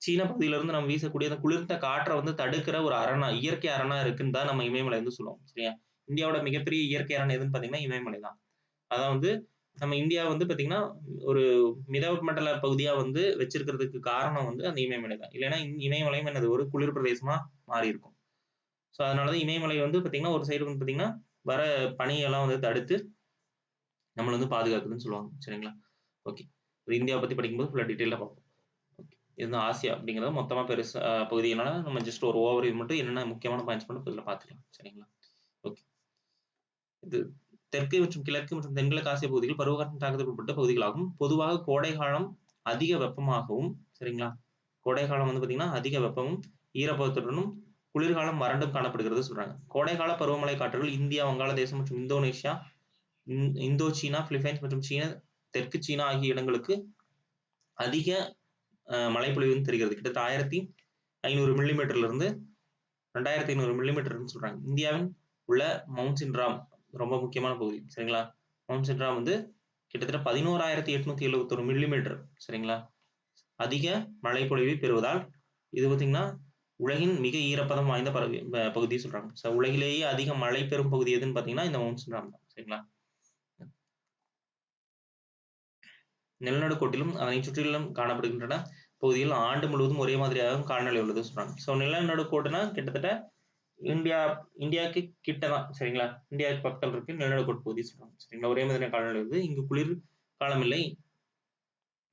சீன பகுதியில இருந்து நம்ம வீசக்கூடிய அந்த குளிர்ந்த காற்றை வந்து தடுக்கிற ஒரு அரணா, இயற்கை அரணா இருக்குன்னு தான் நம்ம இமயமலை வந்து சொல்லுவோம். சரியா? இந்தியாவோட மிகப்பெரிய இயற்கை அரண் எதுன்னு பார்த்தீங்கன்னா இமயமலை தான். அதான் வந்து நம்ம இந்தியா வந்து பார்த்தீங்கன்னா ஒரு மிதவெப்பமண்டல பகுதியா வந்து வச்சிருக்கிறதுக்கு காரணம் வந்து அந்த இமயமலை தான். இல்லைன்னா இமயமலையும் என்னது ஒரு குளிர் பிரதேசமா மாறி இருக்கும். ஸோ அதனாலதான் இமயமலை வந்து பார்த்தீங்கன்னா ஒரு சைடு வந்து பார்த்தீங்கன்னா வர பனியெல்லாம் வந்து தடுத்து நம்மளை வந்து பாதுகாக்குதுன்னு சொல்லுவாங்க. சரிங்களா? ஓகே. இந்தியாவை பத்தி படிக்கும்போது ஃபுல்லா டீட்டெயிலா பார்ப்போம். ஓகே. இது ஆசியா அப்படிங்கிறது மொத்தமா பெருசா பகுதினால நம்ம ஜஸ்ட் ஒரு ஓவர் வியூ மட்டும் என்னென்ன முக்கியமான பாயிண்ட்ஸ் மட்டும் இதுல பார்த்துக்கலாம். சரிங்களா? ஓகே. இது தெற்கு மற்றும் கிழக்கு மற்றும் தென்கிழக்கு ஆசிய பகுதிகள் பருவகாற்று தாக்கத்துக்கு உட்பட்ட பகுதிகளாகும். பொதுவாக கோடை காலம் அதிக வெப்பமாகவும், சரிங்களா? கோடை காலம் வந்து பார்த்தீங்கன்னா அதிக வெப்பமும், ஈரப்பதத்துடனும், குளிர்காலம் வறண்டும் காணப்படுகிறது சொல்றாங்க. கோடைகால பருவமழை காற்றுகள் இந்தியா, வங்காளதேசம் மற்றும் இந்தோனேஷியா, இந்தோ சீனா, பிலிப்பைன்ஸ் மற்றும் சீனா, தெற்கு சீனா ஆகிய இடங்களுக்கு அதிக மழைப்பொழிவு தெரிகிறது. கிட்டத்தட்ட 1500 மில்லிமீட்டர்ல இருந்து 2500 மில்லிமீட்டர்னு சொல்றாங்க. இந்தியாவின் உள்ள மவுண்ட் சின்ராம் ரொம்ப முக்கியமான பகுதி. சரிங்களா? மவுண்ட் சின்ராம் வந்து கிட்டத்தட்ட 11,871 மில்லிமீட்டர். சரிங்களா? அதிக மழைப்பொழிவை பெறுவதால் இது பார்த்தீங்கன்னா உலகின் மிக ஈரப்பதம் வாய்ந்த பகுதி சொல்றாங்க. உலகிலேயே அதிக மழை பெறும் பகுதி எதுன்னு பார்த்தீங்கன்னா இந்த மவுண்ட் சின்ராம் தான். சரிங்களா? நிலநடுக்கோட்டிலும் அதனை சுற்றிலும் காணப்படுகின்றன பகுதியில் ஆண்டு முழுவதும் ஒரே மாதிரியாக காலநிலை உள்ளது சொல்றாங்க. நிலநடுக்கோடுனா கிட்டத்தட்ட இந்தியாவுக்கு கிட்ட தான். சரிங்களா? இந்தியாவுக்கு பக்கத்தில் இருக்கு நிலநடுக்கோட்டு பகுதி சொல்றாங்க. சரிங்களா? ஒரே மாதிரியான காலநிலை உள்ளது. இங்கு குளிர் காலம் இல்லை.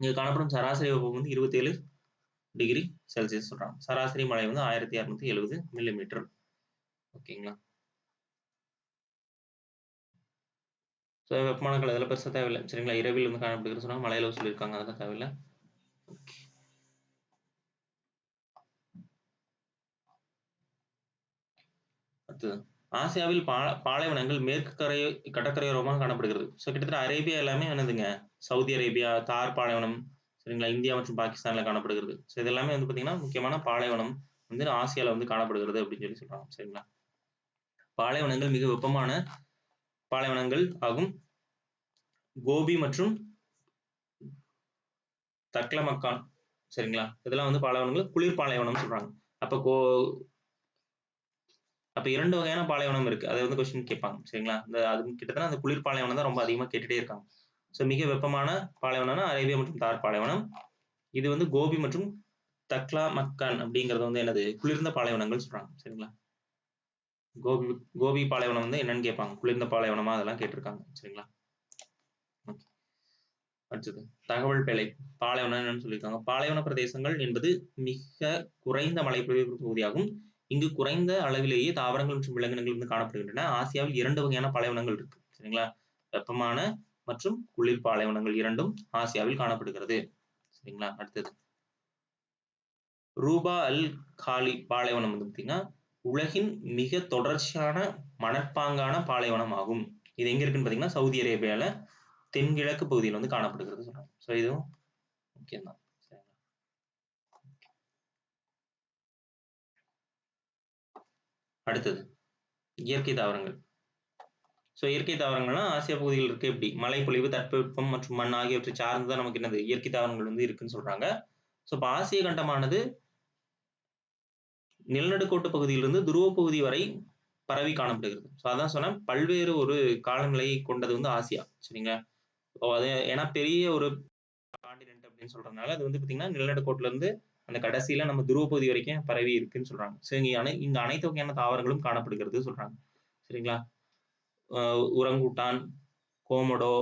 இங்கு காணப்படும் சராசரி வெப்பம் வந்து 27 டிகிரி செல்சியஸ் சொல்றாங்க. சராசரி மழை வந்து 1670 மில்லிமீட்டர். ஓகேங்களா? வெப்பமான காலம் இதெல்லாம் பெருசா தேவையில்லை. சரிங்களா? இரவில் வந்து காணப்படுகிறது சொன்னாங்க. மழையில சொல்லியிருக்காங்க. அதெல்லாம் தேவையில்லை. ஓகே. அடுத்தது ஆசியாவில் பாலைவனங்கள் மேற்கு கடற்கரையோரமாக காணப்படுகிறது. கிட்டத்தட்ட அரேபியா எல்லாமே என்னதுங்க, சவுதி அரேபியா, தார் பாலைவனம், சரிங்களா, இந்தியா மற்றும் பாகிஸ்தான்ல காணப்படுகிறது. இது எல்லாமே வந்து பாத்தீங்கன்னா முக்கியமான பாலைவனம் வந்து ஆசியால வந்து காணப்படுகிறது அப்படின்னு சொல்றாங்க. சரிங்களா? பாலைவனங்கள் மிக வெப்பமான பாலைவனங்கள் ஆகும். கோபி மற்றும் தக்லமக்கான், சரிங்களா, இதெல்லாம் வந்து பாலைவனங்கள் குளிர் பாலைவனம் சொல்றாங்க. அப்ப 2 வகையான பாலைவனம் இருக்கு. அதை வந்து கொஸ்டின் கேட்பாங்க. சரிங்களா? அது கிட்டத்தட்ட அந்த குளிர் பாலைவனம் தான் ரொம்ப அதிகமா கேட்டுட்டே இருக்காங்க. மிக வெப்பமான பாலைவனம்னா அரேபியா மற்றும் தார் பாலைவனம். இது வந்து கோபி மற்றும் தக்லமக்கான் அப்படிங்கிறது வந்து என்னது, குளிர்ந்த பாலைவனங்கள் சொல்றாங்க. சரிங்களா? கோபி பாலைவனம் வந்து என்னன்னு கேட்பாங்க. குளிர்ந்த பாலைவனமா அதெல்லாம் கேட்டிருக்காங்க. சரிங்களா? அடுத்தது தகவல் பேழை பாலைவனம் என்னன்னு சொல்லியிருக்காங்க. பாலைவன பிரதேசங்கள் என்பது மிக குறைந்த மழைப்பொழிவு பகுதியாகும். இங்கு குறைந்த அளவிலேயே தாவரங்கள் மற்றும் விலங்கினங்கள் வந்து காணப்படுகின்றன. ஆசியாவில் 2 வகையான பாலைவனங்கள் இருக்கு. சரிங்களா? வெப்பமான மற்றும் குளிர் பாலைவனங்கள் இரண்டும் ஆசியாவில் காணப்படுகிறது. சரிங்களா? அடுத்தது ரூபா அல் காலி பாலைவனம் வந்து பார்த்தீங்கன்னா உலகின் மிக தொடர்ச்சியான மணற்பாங்கான பாலைவனம் ஆகும். இது எங்க இருக்குன்னு பார்த்தீங்கன்னா சவுதி அரேபியால தென்கிழக்கு பகுதியில் வந்து காணப்படுகிறது சொல்றாங்க. இதுவும் முக்கியம்தான். அடுத்தது இயற்கை தாவரங்கள். இயற்கை தாவரங்கள்னா ஆசியா பகுதியில் இருக்கு. எப்படி மழைப்பொழிவு, தட்பவெப்பம் மற்றும் மண் ஆகியவற்றை சார்ந்துதான் நமக்கு என்னது இயற்கை தாவரங்கள் வந்து இருக்குன்னு சொல்றாங்க. இப்ப ஆசிய கண்டமானது நிலநடுக்கோட்டு பகுதியிலிருந்து துருவ பகுதி வரை பரவி காணப்படுகிறது. அதான் சொன்னேன், பல்வேறு ஒரு காலநிலையை கொண்டது வந்து ஆசியா. சரிங்களா? அது ஏன்னா பெரிய ஒரு காண்டினென்ட் அப்படின்னு சொல்றதுனால அது வந்து பாத்தீங்கன்னா நிலநடுக்கோட்டுல இருந்து அந்த கடைசியில நம்ம துருவ பகுதி வரைக்கும் பரவி இருக்குன்னு சொல்றாங்க. சரி, இங்க அனைத்து வகையான தாவரங்களும் காணப்படுகிறது சொல்றாங்க. சரிங்களா? உரங்குட்டான், கோமோடோ,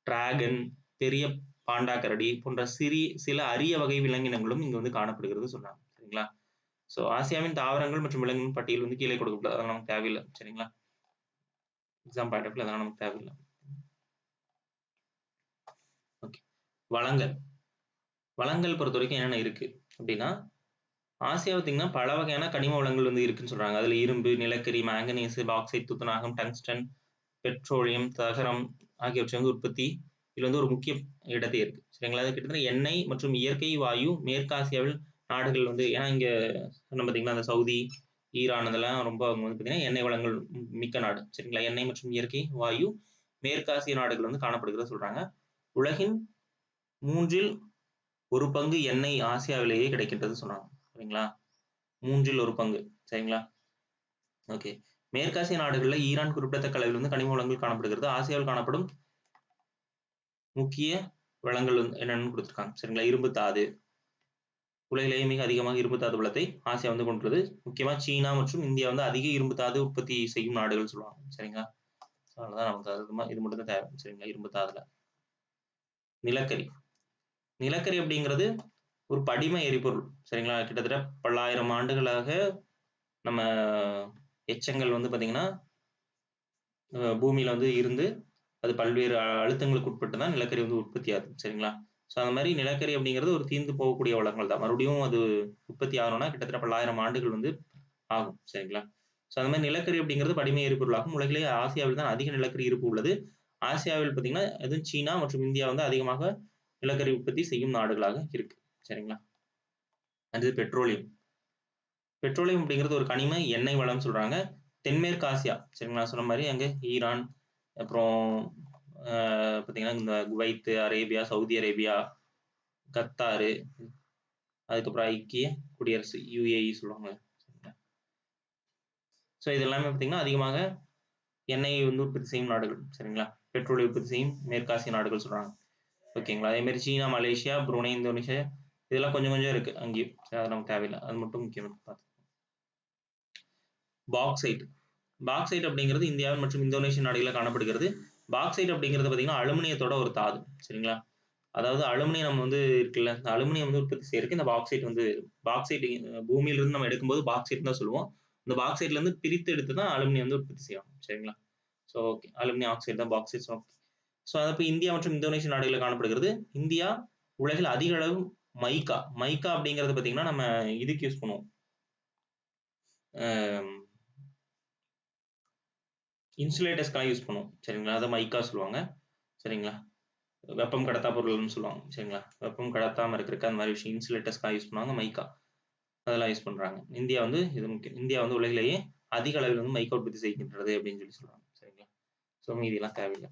டிராகன், பெரிய பாண்டா கரடி போன்ற சில அரிய வகை விலங்கினங்களும் இங்க வந்து காணப்படுகிறது சொல்றாங்க. சரிங்களா? ஆசியாவின் தாவரங்கள் மற்றும் விலங்கின பட்டியல் வந்து கீழே கொடுக்கப்பட்டது. அதெல்லாம் நமக்கு தேவையில்லை. சரிங்களா? எக்ஸாம் பாயிண்ட் ஆஃப் வியூ அதெல்லாம் நமக்கு தேவையில்லை. ஓகே. வளங்கள் பொறுத்த வரைக்கும் என்னென்ன இருக்கு அப்படின்னா ஆசியா பார்த்தீங்கன்னா பல வகையான கனிம வளங்கள் வந்து இருக்குன்னு சொல்றாங்க. அதுல இரும்பு, நிலக்கரி, மாங்கனீசு, பாக்சைட், துத்தநாகம், டங்ஸ்டன், பெட்ரோலியம், தகரம் ஆகியவற்றை வந்து உற்பத்தி இதுல வந்து ஒரு முக்கிய இடத்தை இருக்கு. சரிங்களா? அது கிட்டத்தட்ட எண்ணெய் மற்றும் இயற்கை வாயு மேற்காசியாவில் நாடுகள் வந்து ஏன்னா இங்க பார்த்தீங்கன்னா அந்த சவுதி, ஈரான் இதெல்லாம் ரொம்ப வந்து பார்த்தீங்கன்னா எண்ணெய் வளங்கள் மிக்க நாடு. சரிங்களா? எண்ணெய் மற்றும் இயற்கை வாயு மேற்காசிய நாடுகள் வந்து காணப்படுகிறது சொல்றாங்க. உலகின் 1/3 எண்ணெய் ஆசியாவிலேயே கிடைக்கின்றது சொன்னாங்க. சரிங்களா? 1/3 சரிங்களா? ஓகே. மேற்காசிய நாடுகள்ல ஈரான் குறிப்பிடத்தக்க அளவில் வந்து கனிம வளங்கள் காணப்படுகிறது. ஆசியாவில் காணப்படும் முக்கிய வளங்கள் வந்து என்னன்னு கொடுத்திருக்காங்க. சரிங்களா? இரும்பு தாது. உலகிலேயே மிக அதிகமாக இரும்பு தாது வளத்தை ஆசியா வந்து கொண்டுள்ளது. முக்கியமா சீனா மற்றும் இந்தியா வந்து அதிக இரும்பு தாது உற்பத்தி செய்யும் நாடுகள் சொல்லுவாங்க. சரிங்களா? அதனாலதான் நமக்கு இது மட்டும் தான் தேவை. சரிங்களா? இரும்பு தாதுல நிலக்கரி. நிலக்கரி அப்படிங்கிறது ஒரு படிம எரிபொருள். சரிங்களா? கிட்டத்தட்ட பல்லாயிரம் ஆண்டுகளாக நம்ம எச்சங்கள் வந்து பார்த்தீங்கன்னா, பூமியில வந்து இருந்து அது பல்வேறு அழுத்தங்களுக்கு உட்பட்டு தான் நிலக்கரி வந்து உற்பத்தி ஆகுது. சரிங்களா? ஸோ அந்த மாரி நிலக்கரி அப்படிங்கிறது ஒரு தீர்ந்து போகக்கூடிய வளங்கள் தான். மறுபடியும் அது உற்பத்தி ஆகணும்னா கிட்டத்தட்ட பல்லாயிரம் ஆண்டுகள் வந்து ஆகும். சரிங்களா? ஸோ அந்த மாரி நிலக்கரி அப்படிங்கிறது படிம எரிபொருளாகும். உலகிலேயே ஆசியாவில் தான் அதிக நிலக்கரி இருப்பு உள்ளது. ஆசியாவில் பார்த்தீங்கன்னா, அதுவும் சீனா மற்றும் இந்தியா வந்து அதிகமாக நிலக்கரி உற்பத்தி செய்யும் நாடுகளாக இருக்கு. சரிங்களா? அடுத்து பெட்ரோலியம். பெட்ரோலியம் அப்படிங்கிறது ஒரு கனிம எண்ணெய் வளம்னு சொல்றாங்க. தென்மேற்கு ஆசியா, சரிங்களா? சொன்ன மாரி அங்க ஈரான், அப்புறம் பார்த்தீங்கன்னா, இந்த Kuwait, Arabia, Saudi Arabia, Qatar, அதுக்கப்புறம் ஐக்கிய குடியரசு UAE சொல்லுவாங்க. ஸோ இது எல்லாமே பார்த்தீங்கன்னா, அதிகமாக எண்ணெயை வந்து உற்பத்தி செய்யும் நாடுகள். சரிங்களா? பெட்ரோலை உற்பத்தி செய்யும் மேற்காசிய நாடுகள் சொல்றாங்க. ஓகேங்களா? அதே மாரி சீனா, மலேசியா, புருனே, இந்தோனேஷியா இதெல்லாம் கொஞ்சம் கொஞ்சம் இருக்கு அங்கேயும். அது நமக்கு தேவையில்ல. அது மட்டும் முக்கியம் பார்த்து. பாக்சைட். பாக்சைட் அப்படிங்கிறது இந்தியாவில் மற்றும் இந்தோனேஷியா நாடுகளில் காணப்படுகிறது. பாக்சைட் அப்படிங்கிறது பார்த்தீங்கன்னா, அலுமினியத்தோட ஒரு தாது. சரிங்களா? அதாவது அலுமினியம் வந்து இருக்குல்ல, இந்த அலுமினியம் வந்து உற்பத்தி செய்யறதுக்கு இந்த பாக்சைட் வந்து பாக்சைட் பூமியிலிருந்து நம்ம எடுக்கும்போது பாக்சைட் தான் சொல்லுவோம். இந்த பாக்சைட்ல இருந்து பிரித்து எடுத்து தான் அலுமினியம் வந்து உற்பத்தி செய்வாங்க. சரிங்களா? So okay. அலுமினியம் ஆக்சைடு தான் பாக்சைட். ஸோ அது இப்போ இந்தியா மற்றும் இந்தோனேஷியா நாடுகளில் காணப்படுகிறது. இந்தியா உலகில் அதிக அளவு மைக்கா. மைக்கா அப்படிங்கிறது பார்த்தீங்கன்னா, நம்ம இதுக்கு யூஸ் பண்ணுவோம். இன்சுலேட்டர்ஸ்க்காக யூஸ் பண்ணுவோம். சரிங்களா? அத மைக்கா சொல்லுவாங்க. சரிங்களா? வெப்பம் கடத்தா பொருள்னு சொல்லுவாங்க. சரிங்களா? வெப்பம் கடத்தாம இருக்கிறதுக்கு அந்த மாதிரி விஷயம் இன்சுலேட்டர்ஸ்க்காக யூஸ் பண்ணுவாங்க மைக்கா. அதெல்லாம் யூஸ் பண்றாங்க. இந்தியா வந்து இது முக்கியம். இந்தியா வந்து உலகிலேயே அதிக அளவில் வந்து மைக்கா உற்பத்தி செய்கின்றது அப்படின்னு சொல்லி சொல்றாங்க. சரிங்களா? ஸோ மீதியெல்லாம் தேவையில்லை.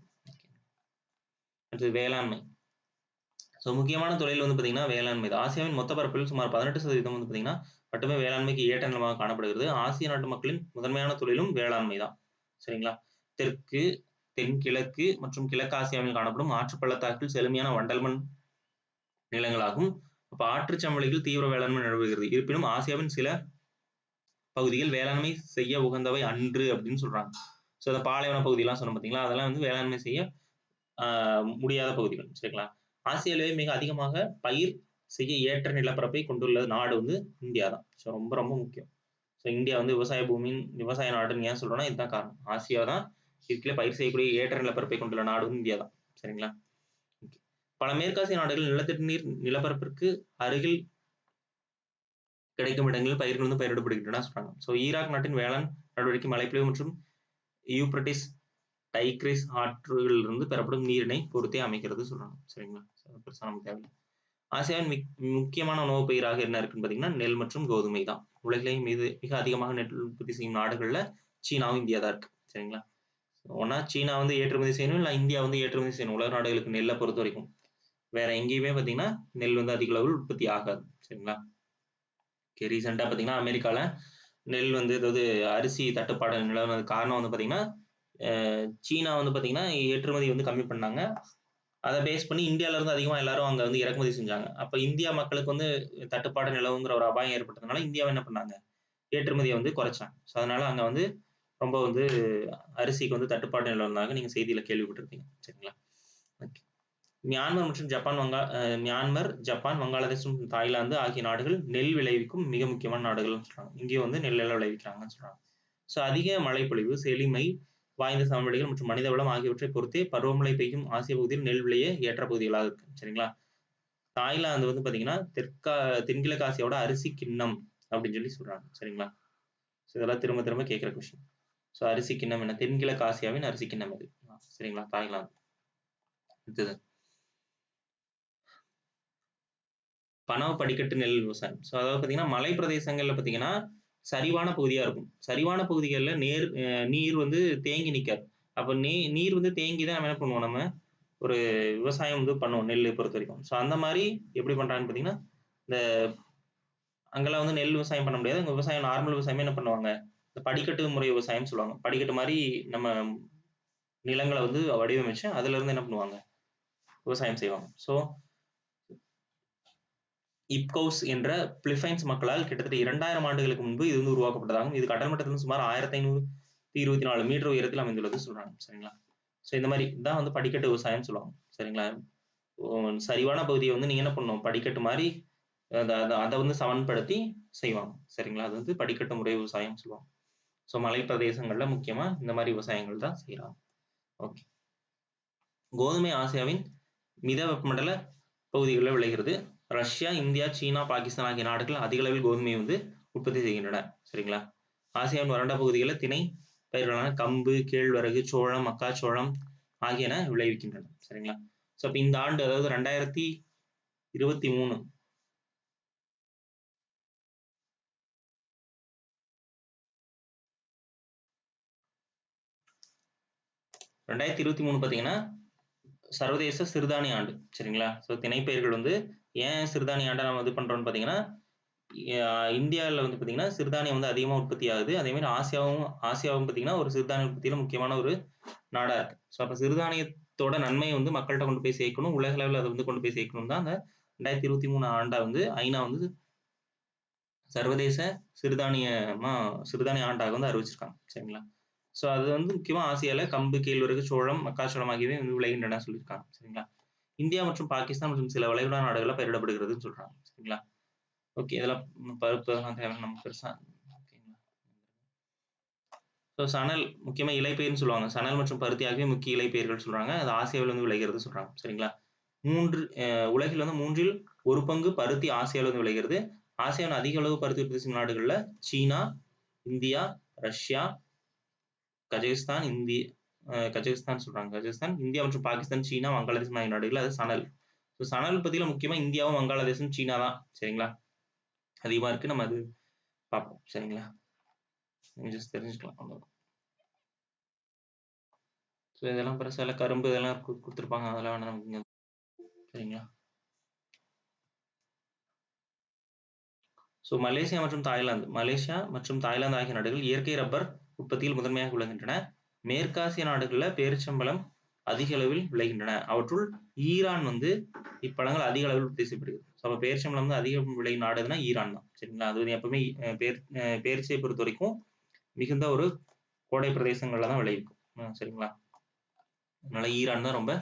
அடுத்து வேளாண்மை. ஸோ முக்கியமான தொழில் வந்து பார்த்தீங்கன்னா வேளாண்மை தான். ஆசியாவின் மொத்த பரப்பில் சுமார் 18% வந்து பார்த்தீங்கன்னா மட்டுமே வேளாண்மைக்கு ஏற்ற நிலமாக காணப்படுகிறது. ஆசிய நாட்டு மக்களின் முதன்மையான தொழிலும் வேளாண்மை தான். சரிங்களா? தெற்கு, தென்கிழக்கு மற்றும் கிழக்கு ஆசியாவில் காணப்படும் ஆற்று பள்ளத்தாக்கில் செழுமையான வண்டல் மண் நிலங்களாகும். அப்ப ஆற்றுச் சமவெளியில் தீவிர வேளாண்மை நிலவுகிறது. இருப்பினும் ஆசியாவின் சில பகுதிகள் வேளாண்மை செய்ய உகந்தவை அன்று அப்படின்னு சொல்றாங்க. ஸோ அந்த பாலைவன பகுதியெல்லாம் சொன்னோம் பார்த்தீங்களா? அதெல்லாம் வந்து வேளாண்மை செய்ய முடியாத பகுதிகள். சரிங்களா? ஆசியாவிலேயே மிக அதிகமாக பயிர் செய்ய ஏற்ற நிலப்பரப்பை கொண்டுள்ள நாடு வந்து இந்தியா தான். ஸோ ரொம்ப ரொம்ப முக்கியம். ஸோ இந்தியா வந்து விவசாய பூமியின் விவசாய நாடுன்னு ஏன் சொல்றோம்னா இதுதான் காரணம். ஆசியா தான் இருக்கிற பயிர் செய்யக்கூடிய ஏற்ற நிலப்பரப்பை கொண்டுள்ள நாடு வந்து இந்தியா தான். சரிங்களா? பல மேற்காசிய நாடுகள் நிலத்தடி நீர் நிலப்பரப்பிற்கு அருகில் கிடைக்கும் இடங்களில் பயிர்கள் வந்து பயிரிடப்படுகின்றன சொல்றாங்க. ஸோ ஈராக் நாட்டின் வேளாண் நடவடிக்கை மழைப்பொழிவு மற்றும் யூப்ரட்டிஸ் டைக்ரிஸ் ஆற்றுகளிலிருந்து பெறப்படும் நீரினை பொறுத்தே அமைக்கிறது சொல்றாங்க. சரிங்களா? பெருசா நமக்கு தேவையில்லை. ஆசியாவின் முக்கியமான உணவுப் பயிராக என்ன இருக்குன்னு பார்த்தீங்கன்னா, நெல் மற்றும் கோதுமை தான். உலகிலேயே மிக அதிகமாக நெல் உற்பத்தி செய்யும் நாடுகள்ல சீனாவும், இந்தியா தான் இருக்கு. சரிங்களா? ஒண்ணா சீனா வந்து ஏற்றுமதி செய்யணும், இல்ல இந்தியா வந்து ஏற்றுமதி செய்யணும். உலக நாடுகளுக்கு நெல்லை பொறுத்த வரைக்கும். வேற எங்கேயுமே பார்த்தீங்கன்னா, நெல் வந்து அதிக அளவில் உற்பத்தி ஆகாது. சரிங்களா? ரீசெண்டா பார்த்தீங்கன்னா, அமெரிக்கால நெல் வந்து ஏதாவது அரிசி தட்டுப்பாடு நிலவுனதுக்கு காரணம் வந்து பார்த்தீங்கன்னா, சீனா வந்து பார்த்தீங்கன்னா, ஏற்றுமதி வந்து கம்மி பண்ணாங்க. அத பேஸ் பண்ணி இந்தியால இருந்து அதிகமா எல்லாரும் அங்க வந்து இறக்குமதி செஞ்சாங்க. அப்ப இந்தியா மக்களுக்கு வந்து தட்டுப்பாடு நிலவுங்கிற ஒரு அபாயம் ஏற்பட்டதுனால, இந்தியாவ என்ன பண்ணாங்க? ஏற்றுமதிய வந்து குறைச்சாங்க. ஸோ அதனால அங்க வந்து ரொம்ப வந்து அரிசிக்கு வந்து தட்டுப்பாடு நிலவுனதாக நீங்க செய்தியில கேள்விப்பட்டிருப்பீங்க. சரிங்களா? ஓகே. மியான்மர் மற்றும் ஜப்பான் மியான்மர், ஜப்பான், வங்காளதேசம், தாய்லாந்து ஆகிய நாடுகள் நெல் விளைவிக்கும் மிக முக்கியமான நாடுகள்னு சொல்றாங்க. இங்கேயும் வந்து நெல் எல்லாம் விளைவிக்கிறாங்கன்னு சொல்றாங்க. ஸோ அதிக மழைப்பொழிவு, செழுமை வாய்ந்த சமவெளிகள் மற்றும் மனித வளம் ஆகியவற்றை பொறுத்தே பருவமழை பெய்யும் ஆசிய பகுதியில் நெல் விளைய ஏற்ற பகுதிகளாக இருக்கு. சரிங்களா? தாய்லாந்து வந்து பார்த்தீங்கன்னா, தென்கிழக்கு ஆசியாவோட அரிசி கிண்ணம் அப்படின்னு சொல்லி சொல்றாங்க. சரிங்களா? ஸோ இதெல்லாம் திரும்ப திரும்ப கேட்கிற கொஸ்டின். ஸோ அரிசி கிண்ணம் என்ன? தென்கிழக்கு ஆசியாவின் அரிசி கிண்ணம் எது? சரிங்களா? தாய்லாந்து. அடுத்தது பனவ படிக்கட்டு நெல் விவசாயம். ஸோ அதாவது பார்த்தீங்கன்னா, மலை பிரதேசங்கள்ல பார்த்தீங்கன்னா, சரிவான பகுதியா இருக்கும். சரிவான பகுதிகள்ல நீர் வந்து தேங்கி நிக்காது. அப்ப நீர் வந்து தேங்கி தான் நம்ம என்ன பண்ணுவோம் நம்ம, ஒரு விவசாயம் வந்து பண்ணுவோம் நெல்லை பொறுத்தவரைக்கும். ஸோ அந்த மாரி எப்படி பண்றாங்கன்னு பார்த்தீங்கன்னா, இந்த அங்கெல்லாம் வந்து நெல் விவசாயம் பண்ண முடியாது. அங்க விவசாயம் நார்மல் விவசாயமே என்ன பண்ணுவாங்க, இந்த படிக்கட்டு முறை விவசாயம்னு சொல்லுவாங்க. படிக்கட்டு மாரி நம்ம நிலங்கள வந்து வடிவமைச்சு, அதிலிருந்து என்ன பண்ணுவாங்க, விவசாயம் செய்வாங்க. ஸோ இப்கவுஸ் என்ற பிலிப்பைன்ஸ் மக்களால் கிட்டத்தட்ட 2000 ஆண்டுகளுக்கு முன்பு இது வந்து உருவாக்கப்பட்டதாகும். இது கடல் மட்டத்திலிருந்து சுமார் 1524 மீட்டர் உயரத்தில் அமைந்துள்ளது சொல்றாங்க. சரிங்களா? ஸோ இந்த மாரி தான் வந்து படிக்கட்டு விவசாயம்னு சொல்லுவாங்க. சரிங்களா? சரிவான பகுதியை வந்து நீங்க என்ன பண்ணணும், படிக்கட்டு மாதிரி அதை வந்து சமன்படுத்தி செய்வாங்க. சரிங்களா? அது வந்து படிக்கட்டு முறை விவசாயம் சொல்லுவாங்க. ஸோ மலை பிரதேசங்கள்ல முக்கியமா இந்த மாதிரி விவசாயங்கள் தான் செய்யறாங்க. ஓகே. கோதுமை ஆசியாவின் மித வெப்பமண்டல பகுதிகளில் விளைகிறது. ரஷ்யா, இந்தியா, சீனா, பாகிஸ்தான் ஆகிய நாடுகள் அதிக அளவில் கோதுமையை வந்து உற்பத்தி செய்கின்றன. சரிங்களா? ஆசியாவின் வறண்ட பகுதிகளில் திணை பயிர்களான கம்பு, கேழ்வரகு, சோளம், மக்காச்சோளம் ஆகியன விளைவிக்கின்றன. சரிங்களா? ஸோ இப்போ இந்த ஆண்டு, அதாவது 2023 பார்த்தீங்கன்னா சர்வதேச சிறுதானிய ஆண்டு. சரிங்களா? ஸோ திணைப்பயிர்கள் வந்து ஏன் சிறுதானிய ஆண்டா நம்ம இது பண்றோம்னு பார்த்தீங்கன்னா, இந்தியாவில் வந்து பார்த்தீங்கன்னா சிறுதானியம் வந்து அதிகமாக உற்பத்தி ஆகுது. அதே மாதிரி ஆசியாவும் பார்த்தீங்கன்னா ஒரு சிறுதானிய உற்பத்தியில முக்கியமான ஒரு நாடா இருக்கு. ஸோ அப்போ சிறுதானியத்தோட நன்மையை வந்து மக்கள்கிட்ட கொண்டு போய் சேர்க்கணும், உலக அளவில் அதை வந்து கொண்டு போய் சேர்க்கணும் தான் அந்த 2023 ஆண்டா வந்து ஐநா வந்து சர்வதேச சிறுதானிய ஆண்டாக வந்து அறிவிச்சிருக்காங்க. சரிங்களா? ஸோ அது வந்து முக்கியமா ஆசியால கம்பு, கேழ்வரகு, சோளம், மக்காச்சோளம் ஆகியவை வந்து விளைகின்றன சொல்லியிருக்காங்க. சரிங்களா? இந்தியா மற்றும் பாகிஸ்தான் மற்றும் சில வளைகுடா நாடுகளில் பயிரிடப்படுகிறதுன்னு சொல்றாங்க. சரிங்களா? ஓகே. இதெல்லாம் பருப்பு அதெல்லாம் தேவை நமக்கு பெருசா. ஓகேங்களா? ஸோ சணல் முக்கியமா இலைப்பயிர்னு சொல்லுவாங்க. சணல் மற்றும் பருத்தி ஆகியவை முக்கிய இலைப்பயிர்கள் சொல்றாங்க. அது ஆசியாவில் வந்து விளைகிறது சொல்றாங்க. சரிங்களா? உலகில் வந்து 3ல் 1 பங்கு பருத்தி ஆசியாவில் வந்து விளைகிறது. ஆசியாவின் அதிக அளவு பருத்தி உற்பத்தி செய்யும் நாடுகள்ல சீனா, இந்தியா, ரஷ்யா, கஜகஸ்தான், இந்தியா மற்றும் பாகிஸ்தான், சீனா, வங்காளதேசம் ஆகிய நாடுகள். அது சணல். சணல் உற்பத்தியில முக்கியமா இந்தியாவும், வங்காளதேசம், சீனா தான். சரிங்களா? அதிகமா இருக்கு. நம்ம அது பார்ப்போம். சரிங்களா? ஜஸ்ட் தெரிஞ்சுக்கலாம். அவ்வளவுதான். ஸோ இதெல்லாம் பெருசா கரும்பு இதெல்லாம் கொடுத்துருப்பாங்க. அதெல்லாம் வேணாம் நமக்கு. சரிங்களா? ஸோ மலேசியா மற்றும் தாய்லாந்து ஆகிய நாடுகள் இயற்கை ரப்பர் உற்பத்தியில் முதன்மையாக விளங்குகின்றன. மேற்காசிய நாடுகளில் பேரிச்சம்பழம் அதிக அளவில் விளைகின்றன. அவற்றுள் ஈரான் வந்து இப்பழங்கள் அதிக அளவில் உற்பத்தி செய்யப்படுகிறது. ஸோ அப்போ பேரிச்சம்பழம் வந்து அதிக விளையும் நாடுன்னா ஈரான் தான். சரிங்களா? அது வந்து எப்பவுமே பேரிச்சையை பொறுத்த வரைக்கும் மிகுந்த ஒரு கோடை பிரதேசங்கள்ல தான் விளைவிக்கும். சரிங்களா? அதனால ஈரான் தான் ரொம்ப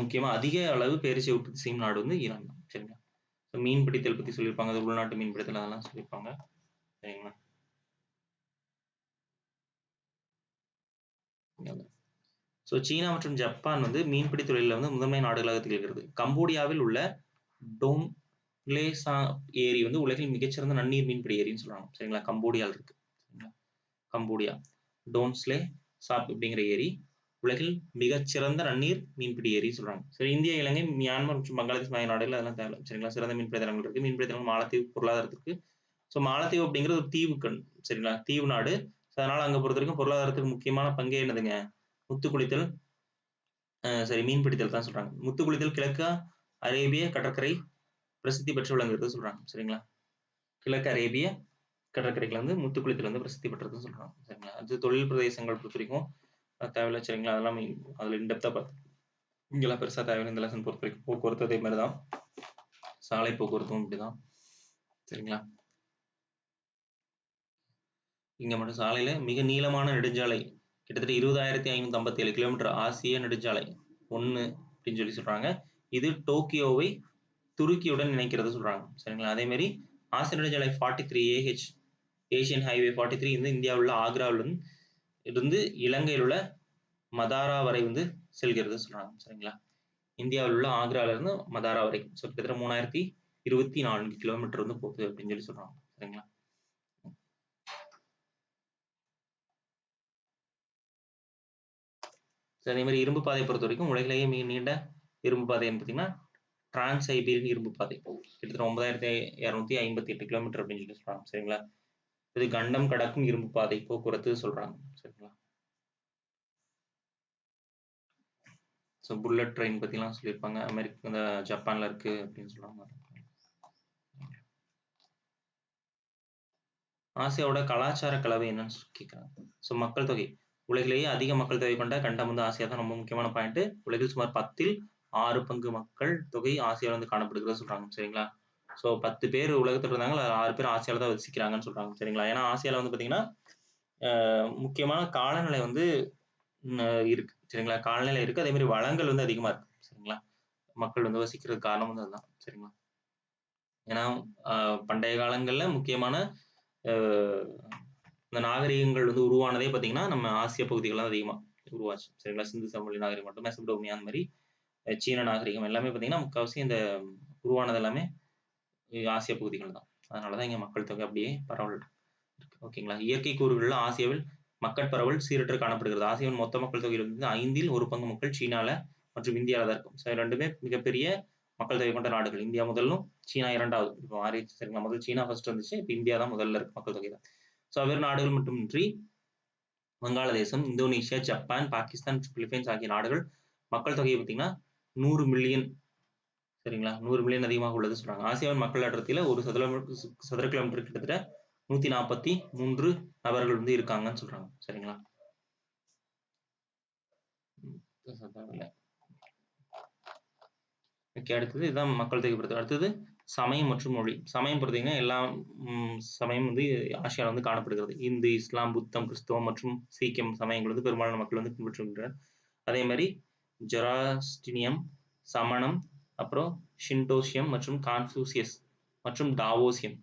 முக்கியமா அதிக அளவு பேரிச்சை உற்பத்தி செய்யும் நாடு வந்து ஈரான் தான். சரிங்களா? மீன் பிடித்தல் பத்தி சொல்லியிருப்பாங்க. அது உள்நாட்டு மீன் பிடித்தல் அதெல்லாம் சொல்லியிருப்பாங்க. சரிங்களா? ஸோ சீனா மற்றும் ஜப்பான் வந்து மீன்பிடி தொழிலில் வந்து முதன்மை நாடுகளாக திகழ்கிறது. கம்போடியாவில் உள்ள டோங்லேசா ஏரி வந்து உலகில் மிகச்சிறந்த நன்னீர் மீன்பிடி ஏரின்னு சொல்றாங்க. சரிங்களா? கம்போடியாவில் இருக்கு. கம்போடியா டோன்ஸ்லே சாப் அப்படிங்கிற ஏரி உலகில் மிகச்சிறந்த நன்னீர் மீன்பிடி ஏரி சொல்றாங்க. சரி, இந்தியா, இலங்கை, மியான்மர் மற்றும் பங்களாதேஷ் ஆகிய நாடுகள் அதெல்லாம் தேவை. சரிங்களா? சிறந்த மீன்பிடி தலங்கள் இருக்கு. மீன்பிடி தலங்கள் மாலத்தீவு பொருளாதாரத்துக்கு. ஸோ மாலத்தீவு அப்படிங்கிறது ஒரு தீவுக்கண். சரிங்களா? தீவு நாடு. அதனால அங்க பொறுத்த வரைக்கும் பொருளாதாரத்துக்கு முக்கியமான பங்கே என்னதுங்க? முத்துக்குளித்தல், மீன் பிடித்தல் தான் சொல்றாங்க. முத்துக்குளித்தல் கிழக்கு அரேபிய கடற்கரை பிரசித்தி பெற்று விளங்குறது சொல்றாங்க. சரிங்களா? கிழக்கு அரேபிய கடற்கரைகள் வந்து முத்துக்குளித்தல் வந்து பிரசித்தி பெற்றதுன்னு சொல்றாங்க. சரிங்களா? அது தொழில் பிரதேசங்கள் பொறுத்த வரைக்கும் தேவையில்லை. சரிங்களா? அதெல்லாம் அதுல இன்டெப்தா பார்த்து இங்கெல்லாம் பெருசா தேவையில்லை. இந்த லெசன் பொறுத்த வரைக்கும் போக்குவரத்து அதே மாதிரி தான், சாலை போக்குவரத்தும் இப்படிதான். சரிங்களா? இங்க மட்டும் சாலையில மிக நீளமான நெடுஞ்சாலை கிட்டத்தட்ட 20,557 கிலோமீட்டர் ஆசிய நெடுஞ்சாலை 1 அப்படின்னு சொல்றாங்க. இது டோக்கியோவை துருக்கியுடன் இணைக்கிறது சொல்றாங்க. சரிங்களா? அதே மாதிரி ஆசிய நெடுஞ்சாலை 43 ஏசியன் ஹைவே 43 வந்து இந்தியாவில் உள்ள ஆக்ராவில் இருந்து இலங்கையில் உள்ள மதாரா வரை வந்து செல்கிறது சொல்றாங்க. சரிங்களா? இந்தியாவில் உள்ள ஆக்ரால இருந்து மதாரா வரை கிட்டத்தட்ட 3024 கிலோமீட்டர் வந்து போகுது அப்படின்னு சொல்றாங்க. சரிங்களா? அதே மாதிரி இரும்பு பாதை பொறுத்த வரைக்கும் உலகிலேயே மிக நீண்ட இரும்பு பாதைன்னு பார்த்தீங்கன்னா டிரான்ஸ் சைபீரியன் இரும்பு பாதை கிட்டத்தட்ட 9258 கிலோமீட்டர் அப்படின்னு சொல்றாங்க. சரிங்களா? இது கண்டம் கடக்கும் இரும்பு பாதை போக்குவரத்து சொல்றாங்க. சரிங்களா? ஸோ புல்லட் ட்ரெயின் பத்திலாம் சொல்லியிருப்பாங்க. இந்த ஜப்பான்ல இருக்கு அப்படின்னு சொல்றாங்க. ஆசியாவோட கலாச்சார கலவை என்னன்னு கேட்கிறாங்க. ஸோ மக்கள் தொகை உலகிலேயே அதிக மக்கள் தொகை கொண்ட கண்டம் வந்து ஆசியா தான். ரொம்ப முக்கியமான பாயிண்ட். உலகில் சுமார் 10ல் 6 பங்கு மக்கள் தொகை ஆசியாவில் வந்து காணப்படுகிறது சொல்றாங்க. சரிங்களா? ஸோ 10 பேர் உலகத்தில் இருந்தாங்க, 6 பேர் ஆசியாவில் தான் வசிக்கிறாங்கன்னு சொல்றாங்க. சரிங்களா? ஏன்னா ஆசியாவில் வந்து பார்த்தீங்கன்னா முக்கியமான காலநிலை வந்து இருக்கு. சரிங்களா? காலநிலை இருக்கு. அதே மாதிரி வளங்கள் வந்து அதிகமா இருக்கு. சரிங்களா? மக்கள் வந்து வசிக்கிறதுக்கு காரணம் வந்து அதுதான். சரிங்களா? ஏன்னா பண்டைய காலங்கள்ல முக்கியமான இந்த நாகரிகங்கள் வந்து உருவானதே பார்த்தீங்கன்னா, நம்ம ஆசிய பகுதிகள்ல தான் அதிகமா உருவாச்சு. சரிங்களா? சிந்து சமவெளி நாகரிகம் மட்டும் மெசபடோமியா அந்த மாரி சீன நாகரிகம் எல்லாமே பார்த்தீங்கன்னா, முக்காவாசி இந்த உருவானது எல்லாமே ஆசிய பகுதிகள் தான். அதனால தான் இங்க மக்கள் தொகை அப்படியே பரவல் இருக்கு. ஓகேங்களா? இயற்கை கூறுகள்ல ஆசியாவில் மக்கட் பரவல் சீரற்று காணப்படுகிறது. ஆசியாவின் மொத்த மக்கள் தொகையிலிருந்து 5ல் 1 பங்கு மக்கள் சீனால மற்றும் இந்தியால தான் இருக்கும். ஸோ 2மே மிகப்பெரிய மக்கள் தொகை கொண்ட நாடுகள். இந்தியா முதலும், சீனா 2வது. இப்போ மாறிடுச்சு சரிங்களா? முதல்ல சீனா ஃபர்ஸ்ட் வந்துச்சு. இப்ப இந்தியா தான் முதல்ல இருக்கு மக்கள் தொகையில. ஸோ வெவ்வேறு நாடுகள் மட்டுமின்றி வங்காளதேசம், இந்தோனேஷியா, ஜப்பான், பாகிஸ்தான், பிலிப்பைன்ஸ் ஆகிய நாடுகள் மக்கள் தொகையை பார்த்தீங்கன்னா 100 மில்லியன் சரிங்களா? 100 மில்லியன் அதிகமாக உள்ளது சொல்றாங்க. ஆசியாவின் மக்கள் அடர்த்தியில 1 சதுர கிலோமீட்டர் கிட்டத்தட்ட 143 நபர்கள் வந்து இருக்காங்கன்னு சொல்றாங்க. சரிங்களா? அடுத்தது இதுதான் மக்கள் தொகை பொறுத்தவரை. அடுத்தது சமயம் மற்றும் மொழி. சமயம் பார்த்தீங்கன்னா எல்லா சமயம் வந்து ஆசியாவில் வந்து காணப்படுகிறது. இந்து, இஸ்லாம், புத்தம், கிறிஸ்தவம் மற்றும் சீக்கியம் சமயங்கள் வந்து பெரும்பாலான மக்கள் வந்து பின்பற்றுகின்றனர். அதே மாதிரி ஜொராஸ்ட்ரியனியம், சமணம், அப்புறம் ஷின்டோஷியம் மற்றும் கான்ஃபூசியஸ் மற்றும் டாவோசியம்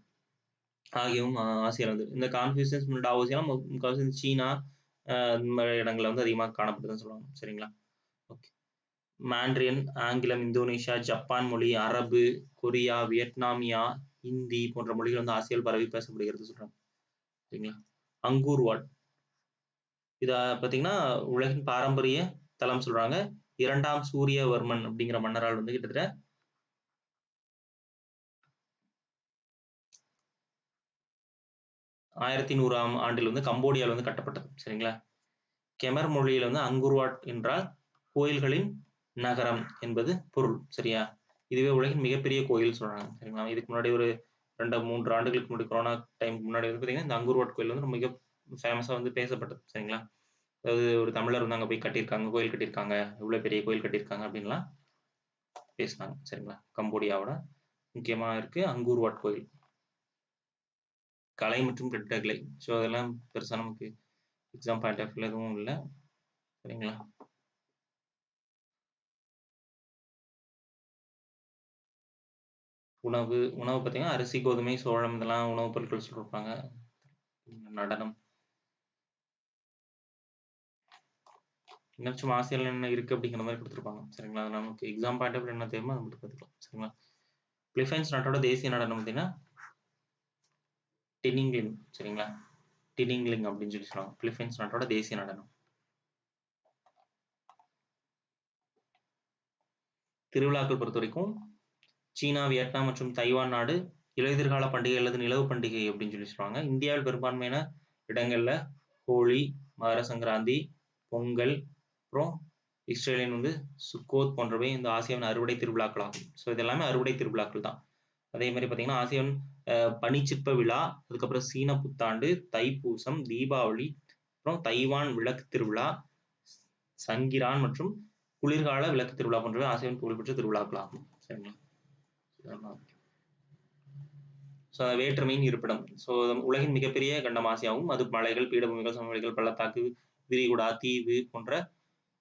ஆகியவும் ஆசியாவில் வந்து இந்த கான்ஃபூசியஸ் மற்றும் டாவோசியம் முக்கால்வாசி சீனா இந்த மாதிரி இடங்கள்ல வந்து அதிகமாக காணப்படுதுன்னு சொல்லுவாங்க. சரிங்களா? ஓகே. மாண்ட்ரியன், ஆங்கிலம், இந்தோனேஷியா, ஜப்பான் மொழி, அரபு, கொரியா, வியட்நாமியா, ஹிந்தி போன்ற மொழிகள் வந்து ஆசியாவில் பரவி பேசப்படுகிறது சொல்றாங்க. சரிங்களா? அங்கூர்வாட் இத பார்த்தீங்கன்னா உலகின் பாரம்பரிய தலம் சொல்றாங்க. 2ஆம் சூரியவர்மன் அப்படிங்கிற மன்னரால் வந்து கிட்டத்தட்ட 1100ஆம் ஆண்டில் வந்து கம்போடியாவில் வந்து கட்டப்பட்டது. சரிங்களா? கெமர் மொழியில வந்து அங்கூர்வாட் என்றால் கோயில்களின் நகரம் என்பது பொருள். சரியா? இதுவே உலகின் மிகப்பெரிய கோயில் சொல்றாங்க. சரிங்களா? இதுக்கு முன்னாடி ஒரு 2, 3 ஆண்டுகளுக்கு முன்னாடி கொரோனா டைமுக்கு முன்னாடி வந்து பார்த்தீங்கன்னா, இந்த அங்கூர்வாட் கோயில் வந்து மிக ஃபேமஸா வந்து பேசப்பட்டது. சரிங்களா? அதாவது ஒரு தமிழர் வந்து அங்க போய் கட்டியிருக்காங்க, கோயில் கட்டியிருக்காங்க, இவ்வளவு பெரிய கோயில் கட்டியிருக்காங்க அப்படின்லாம் பேசினாங்க. சரிங்களா? கம்போடியாவோட முக்கியமா இருக்கு அங்கூர்வாட் கோயில். கலை மற்றும் கட்டிடக்கலை. ஸோ அதெல்லாம் பெருசா நமக்கு எக்ஸாம் பாயிண்ட் ஆஃப் வியூல எதுவும் இல்ல. சரிங்களா? உணவு பார்த்தீங்கன்னா அரிசி, கோதுமை, சோளம் இதெல்லாம் உணவுப் பொருட்கள் சொல்லிருப்பாங்க. நடனம் இன்னும் ஆசியால என்ன இருக்கு அப்படிங்கிற மாதிரி கொடுத்துருப்பாங்க. சரிங்களா? அது நமக்கு எக்ஸாம் பாயிண்ட் ஆஃப் என்ன தெரியுமோ அதை மட்டும் பார்த்துக்கலாம். சரிங்களா? பிலிப்பைன்ஸ் நாட்டோட தேசிய நடனம் பார்த்தீங்கன்னா டினிங்லிங். சரிங்களா? டினிங்லிங் அப்படின்னு சொல்லி சொல்லுவாங்க. பிலிப்பைன்ஸ் நாட்டோட தேசிய நடனம். திருவிழாக்கள் பொறுத்த வரைக்கும் சீனா, வியட்நாம் மற்றும் தைவான் நாடு இலையுதிர்கால பண்டிகை அல்லது நிலவு பண்டிகை அப்படின்னு சொல்லி சொல்லுவாங்க. இந்தியாவில் பெரும்பான்மையான இடங்கள்ல ஹோலி, மகர சங்கராந்தி, பொங்கல், அப்புறம் இஸ்ரேலின் வந்து சுக்கோத் போன்றவை இந்த ஆசியாவின் அறுவடை திருவிழாக்கள் ஆகும். ஸோ இது எல்லாமே அறுவடை திருவிழாக்கள் தான். அதே மாதிரி பார்த்தீங்கன்னா ஆசியாவின் பனிச்சிற்ப விழா, அதுக்கப்புறம் சீன புத்தாண்டு, தைப்பூசம், தீபாவளி, அப்புறம் தைவான் விளக்கு திருவிழா, சங்கிரான் மற்றும் குளிர்கால விளக்கு திருவிழா போன்றவை ஆசியாவின் புகழ்பெற்ற திருவிழாக்கள் ஆகும். சரிங்களா? வேற்றுமையின் இருப்பிடம். உலகின் மிகப்பெரிய கண்டம் ஆசியாவும் அது மலைகள், பீடபூமிகள், சமவெளிகள், பள்ளத்தாக்கு, விரிகுடா, தீவு போன்ற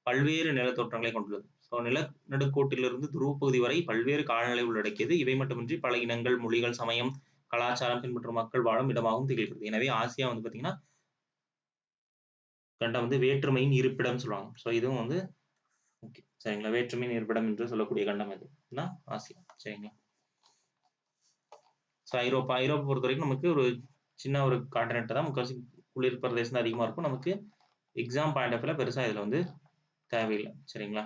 பல்வேறு நிலத்தோற்றங்களை கொண்டுள்ளது. நிலநடுக்கோட்டிலிருந்து துருவப்பகுதி வரை பல்வேறு காலநிலை உள்ளடக்கியது. இவை மட்டுமின்றி பல இனங்கள், மொழிகள், சமயம், கலாச்சாரம் பின்பற்றும் மக்கள் வாழும் இடமாகவும் திகழ்கிறது. எனவே ஆசியா வந்து பார்த்தீங்கன்னா கண்டம் வந்து வேற்றுமையின் இருப்பிடம் சொல்லுவாங்க. ஸோ இதுவும் வந்து ஓகே சரிங்களா? வேற்றுமையின் இருப்பிடம் என்று சொல்லக்கூடிய கண்டம் எதுனா ஆசியா. சரிங்களா? ஸோ ஐரோப்பா பொறுத்த வரைக்கும் நமக்கு ஒரு சின்ன ஒரு கான்டினென்ட் தான். முக்கால்வாசி குளிர் பிரதேசம் தான் அதிகமா இருக்கும். நமக்கு எக்ஸாம் பாயிண்ட் ஆஃப் வியூல பெருசா இதுல வந்து தேவையில்லை. சரிங்களா?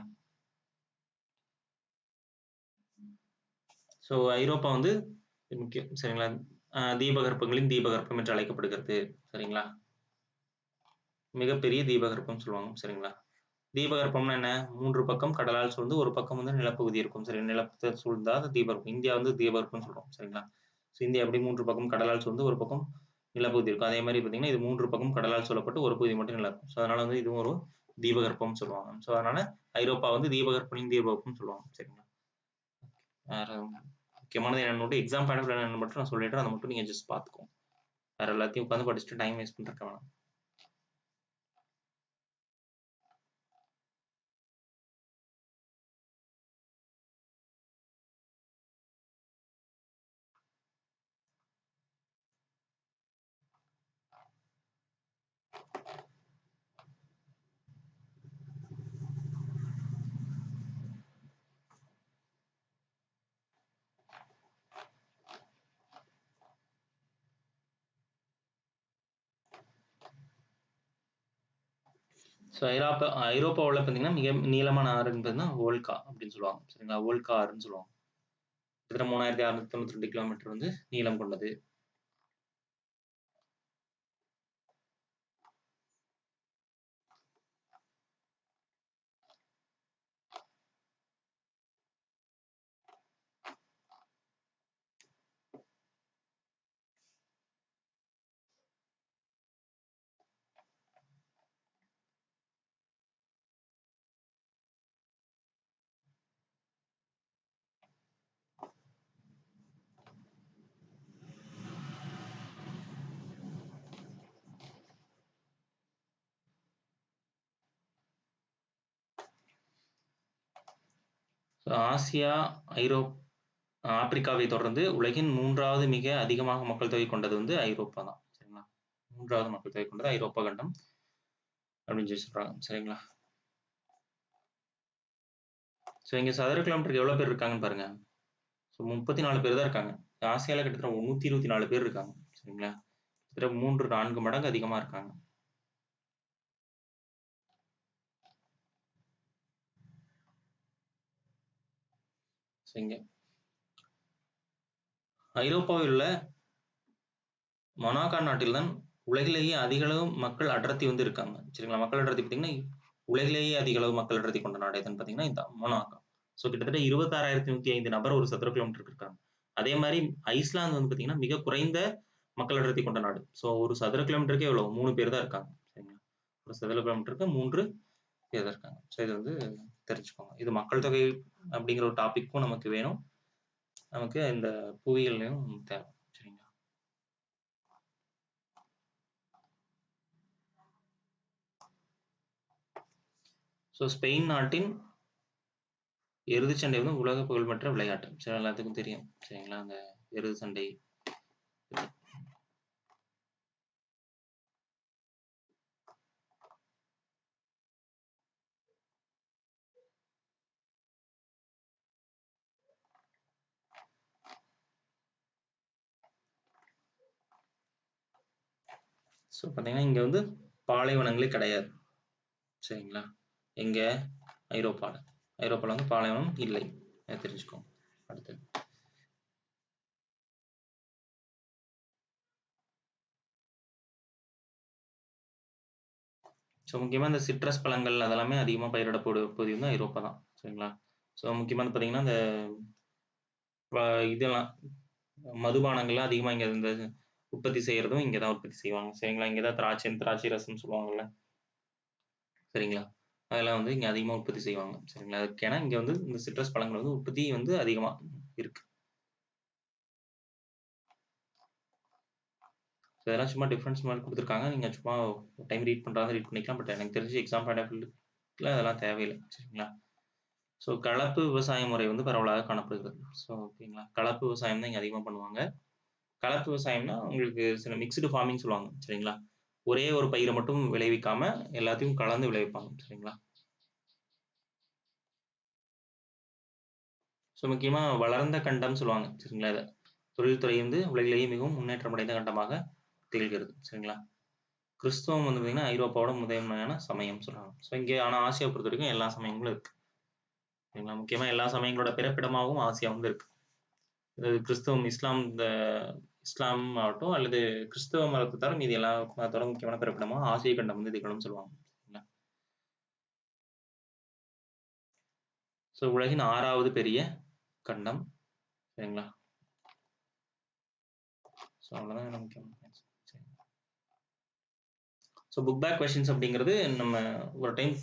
ஸோ ஐரோப்பா வந்து முக்கியம். சரிங்களா? தீபகற்பங்களின் தீபகற்பம் என்று அழைக்கப்படுகிறது. சரிங்களா? மிகப்பெரிய தீபகற்பம் சொல்லுவாங்க. சரிங்களா? தீபகற்பம்னா என்ன? 3 பக்கம் கடலால் சூழ்ந்து ஒரு பக்கம் வந்து நிலப்பகுதி இருக்கும். சரி, நிலத்தை சூழ்ந்தா அது தீபகற்பம். இந்தியா வந்து தீபகற்பம்னு சொல்றோம். சரிங்களா? ஸோ இந்தியா எப்படி 3 பக்கம் கடலால் சூழ்ந்து ஒரு பக்கம் நிலப்பகுதி இருக்கும். அதே மாதிரி பார்த்தீங்கன்னா இது 3 பக்கம் கடலால் சூழப்பட்டு ஒரு பகுதி மட்டும் நிலம் இருக்கும். ஸோ அதனால வந்து இதுவும் ஒரு தீபகற்பம் சொல்லுவாங்க. ஸோ அதனால ஐரோப்பா வந்து தீபகற்பனின் தீபகற்பம் சொல்லுவாங்க. சரிங்களா? வேற முக்கியமானது என்னன்னு எக்ஸாம் பாயிண்ட் ஆஃப் வியூ என்னன்னு மட்டும் நான் சொல்லிடுறேன். அதை மட்டும் நீங்க ஜஸ்ட் பார்த்துக்கோங்க. வேற எல்லாத்தையும் உட்காந்து படிச்சுட்டு டைம் வேஸ்ட் பண்ணிருக்க வேணாம். ஸோ ஐரோப்பாவில் பார்த்தீங்கன்னா மிக நீளமான ஆறுன்னு பார்த்தீங்கன்னா வோல்கா அப்படின்னு சொல்லுவாங்க. சரிங்களா? வோல்கா ஆறுன்னு சொல்லுவாங்க. கிட்டத்தட்ட 3692 கிலோமீட்டர் வந்து நீளம் கொண்டது. ஆசியா, ஆப்பிரிக்காவை தொடர்ந்து உலகின் 3வது மிக அதிகமாக மக்கள் தொகை கொண்டது வந்து ஐரோப்பா தான். சரிங்களா? 3வது மக்கள் தொகை கொண்டது ஐரோப்பா கண்டம் அப்படின்னு சொல்லி சொல்றாங்க. சரிங்களா? ஸோ இங்க சதுர கிலோமீட்டருக்கு எவ்வளவு பேர் இருக்காங்கன்னு பாருங்க. ஸோ 34 பேர் தான் இருக்காங்க. ஆசியால கிட்டத்தட்ட 124 பேர் இருக்காங்க. சரிங்களா? கிட்டத்தட்ட 3-4 மடங்கு அதிகமா இருக்காங்க. சரிங்க. ஐரோப்பாவில் உள்ள மொனாக்கோ நாட்டில் தான் உலகிலேயே அதிக அளவு மக்கள் அடர்த்தி வந்து இருக்காங்க. சரிங்களா? மக்கள் அடர்த்தி பார்த்தீங்கன்னா உலகிலேயே அதிக அளவு மக்கள் அடர்த்தி கொண்ட நாடு எதுன்னு பார்த்தீங்கன்னா இந்த மொனாக்கோ. ஸோ கிட்டத்தட்ட 26,105 நபர் ஒரு சதுர கிலோமீட்டருக்கு இருக்காங்க. அதே மாதிரி ஐஸ்லாந்து வந்து பார்த்தீங்கன்னா மிக குறைந்த மக்கள் அடர்த்தி கொண்ட நாடு. ஸோ ஒரு சதுர கிலோமீட்டருக்கே எவ்வளவு 3 பேர் தான் இருக்காங்க. சரிங்களா? ஒரு சதுர கிலோமீட்டருக்கு 3 பேர் தான் இருக்காங்க. ஸோ இது வந்து தெரிஞ்சுக்கோங்க. இது மக்கள் தொகை அப்படிங்கிற ஒரு டாபிக்கும் நமக்கு வேணும். நமக்கு இந்த புவியியலையும் தேவை. சரிங்களா? ஸோ ஸ்பெயின் நாட்டின் எருதுச்சண்டை வந்து உலக புகழ்பெற்ற விளையாட்டு. சரி, எல்லாத்துக்கும் தெரியும். சரிங்களா? அந்த எருது சண்டை. ஸோ பார்த்தீங்கன்னா இங்க வந்து பாலைவனங்களே கிடையாது. சரிங்களா? எங்க ஐரோப்பால வந்து பாலைவனம் இல்லை. அதை தெரிஞ்சுக்கோங்க. அடுத்தது ஸோ முக்கியமா இந்த சிட்ரஸ் பழங்கள் அதெல்லாமே அதிகமா பயிரிடப்படும் பகுதி வந்து ஐரோப்பா தான். சரிங்களா? ஸோ முக்கியமா பார்த்தீங்கன்னா இந்த இதெல்லாம் மதுபானங்கள்லாம் அதிகமா இங்க இந்த உற்பத்தி செய்யறதும் இங்க தான் உற்பத்தி செய்வாங்க. சரிங்களா? இங்க தான் திராட்சை ரசம்னு சொல்லுவாங்கல்ல. சரிங்களா? அதெல்லாம் வந்து இங்க அதிகமா உற்பத்தி செய்வாங்க. சரிங்களா? ஏன்னா இங்க வந்து இந்த சிட்ரஸ் பழங்கள் வந்து உற்பத்தி வந்து அதிகமா இருக்கு. ஸோ இதெல்லாம் சும்மா டிஃபரன்ஸ் மாதிரி கொடுத்துருக்காங்க. நீங்க சும்மா டைம் ரீட் பண்றதா ரீட் பண்ணிக்கலாம். பட் எனக்கு தெரிஞ்சு எக்ஸாம் பாயிண்ட் ஆஃப் வியூல அதெல்லாம் தேவையில்லை. சரிங்களா? ஸோ கலப்பு விவசாய முறை வந்து பரவலாக காணப்படுகிறது. ஸோ ஓகேங்களா? கலப்பு விவசாயம் தான் இங்க அதிகமா பண்ணுவாங்க. கலப்பு விவசாயம்னா உங்களுக்கு சில மிக்ஸ்டு ஃபார்மிங் சொல்லுவாங்க. சரிங்களா? ஒரே ஒரு பயிரை மட்டும் விளைவிக்காம எல்லாத்தையும் கலந்து விளைவிப்பாங்க. சரிங்களா? ஸோ முக்கியமா வளர்ந்த கண்டம் சொல்லுவாங்க. சரிங்களா? இதை தொழில்துறை வந்து உலகிலேயே மிகவும் முன்னேற்றம் அடைந்த கண்டமாக திகழ்கிறது. சரிங்களா? கிறிஸ்தவம் வந்து பார்த்தீங்கன்னா ஐரோப்பாவோட முதன்மையான சமயம் சொல்றாங்க. ஸோ இங்கே ஆனால் ஆசியாவை பொறுத்த வரைக்கும் எல்லா சமயங்களும் இருக்கு. சரிங்களா? முக்கியமா எல்லா சமயங்களோட பிறப்பிடமாகவும் ஆசியா வந்து இருக்கு. கிறிஸ்தவம் இஸ்லாம் ஆகட்டும் அல்லது கிறிஸ்தவ மதத்தை தவிர மீதி எல்லா மதத்தோட முக்கியமான பிறப்பிடமா ஆசிய கண்டம் வந்து திகழும் சொல்லுவாங்க. ஸோ உலகின் 6வது பெரிய கண்டம். சரிங்களா? ஸோ அவ்வளோதான் முக்கியம். ஸோ புக் பேக் கொஸ்டின்ஸ் அப்படிங்கிறது நம்ம ஒரு டைம்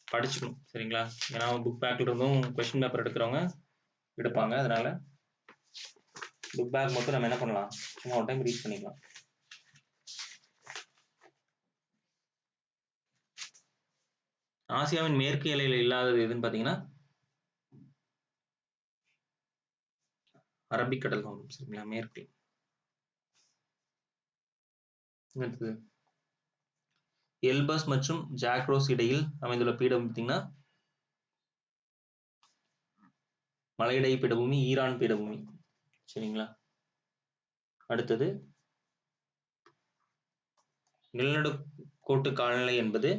படிச்சுக்கணும். சரிங்களா? ஏன்னா புக் பேக்ல இருந்தும் கொஸ்டின் பேப்பர் எடுக்கிறவங்க எடுப்பாங்க. அதனால புக் பேக் மட்டும் நம்ம என்ன பண்ணலாம், சும்மா ஒரு டைம் ரீட் பண்ணிக்கலாம். ஆசியாவின் மேற்கு எல்லையில் இல்லாதது எதுன்னு பார்த்தீங்கன்னா அரபிக்கடல் வரும். சரிங்களா? மேற்கு. அடுத்தது எல்பஸ் மற்றும் ஜாக்ரோஸ் இடையில் அமைந்துள்ள பீடம் பார்த்தீங்கன்னா மலையிடை பீடபூமி, ஈரான் பீடபூமி. சரிங்களா? அடுத்தது நிலநடுக்கோட்டு காலநிலை என்பது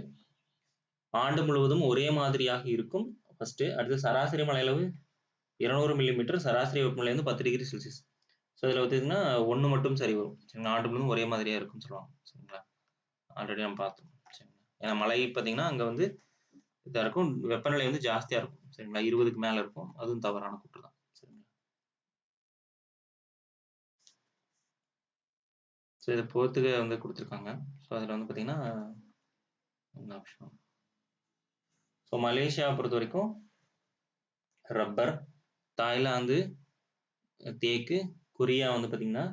ஆண்டு முழுவதும் ஒரே மாதிரியாக இருக்கும். ஃபர்ஸ்ட் அடுத்து சராசரி மழை அளவு 200 மில்லிமீட்டர், சராசரி வெப்பநிலை வந்து 10 டிகிரி செல்சியஸ். ஸோ இதில் பார்த்தீங்கன்னா 1 மட்டும் சரி வரும். சரிங்களா, ஆண்டு முழுவதும் ஒரே மாதிரியா இருக்கும்னு சொல்லுவாங்க. சரிங்களா, ஆல்ரெடி நம்ம பார்த்தோம். சரிங்களா, ஏன்னா மழை பார்த்தீங்கன்னா அங்கே வந்து இதாக இருக்கும், வெப்பநிலை வந்து ஜாஸ்தியாக இருக்கும். சரிங்களா, 20க்கு மேலே இருக்கும். அதுவும் தவறான கூற்று தான். சரிங்களா, ஸோ இதை பொறுத்துக்க வந்து கொடுத்துருக்காங்க. ஸோ அதில் வந்து பார்த்தீங்கன்னா என்ன ஆப்ஷன்? ஸோ மலேசியாவை பொறுத்த வரைக்கும் ரப்பர், தாய்லாந்து தேக்கு, கொரியா வந்து பார்த்தீங்கன்னா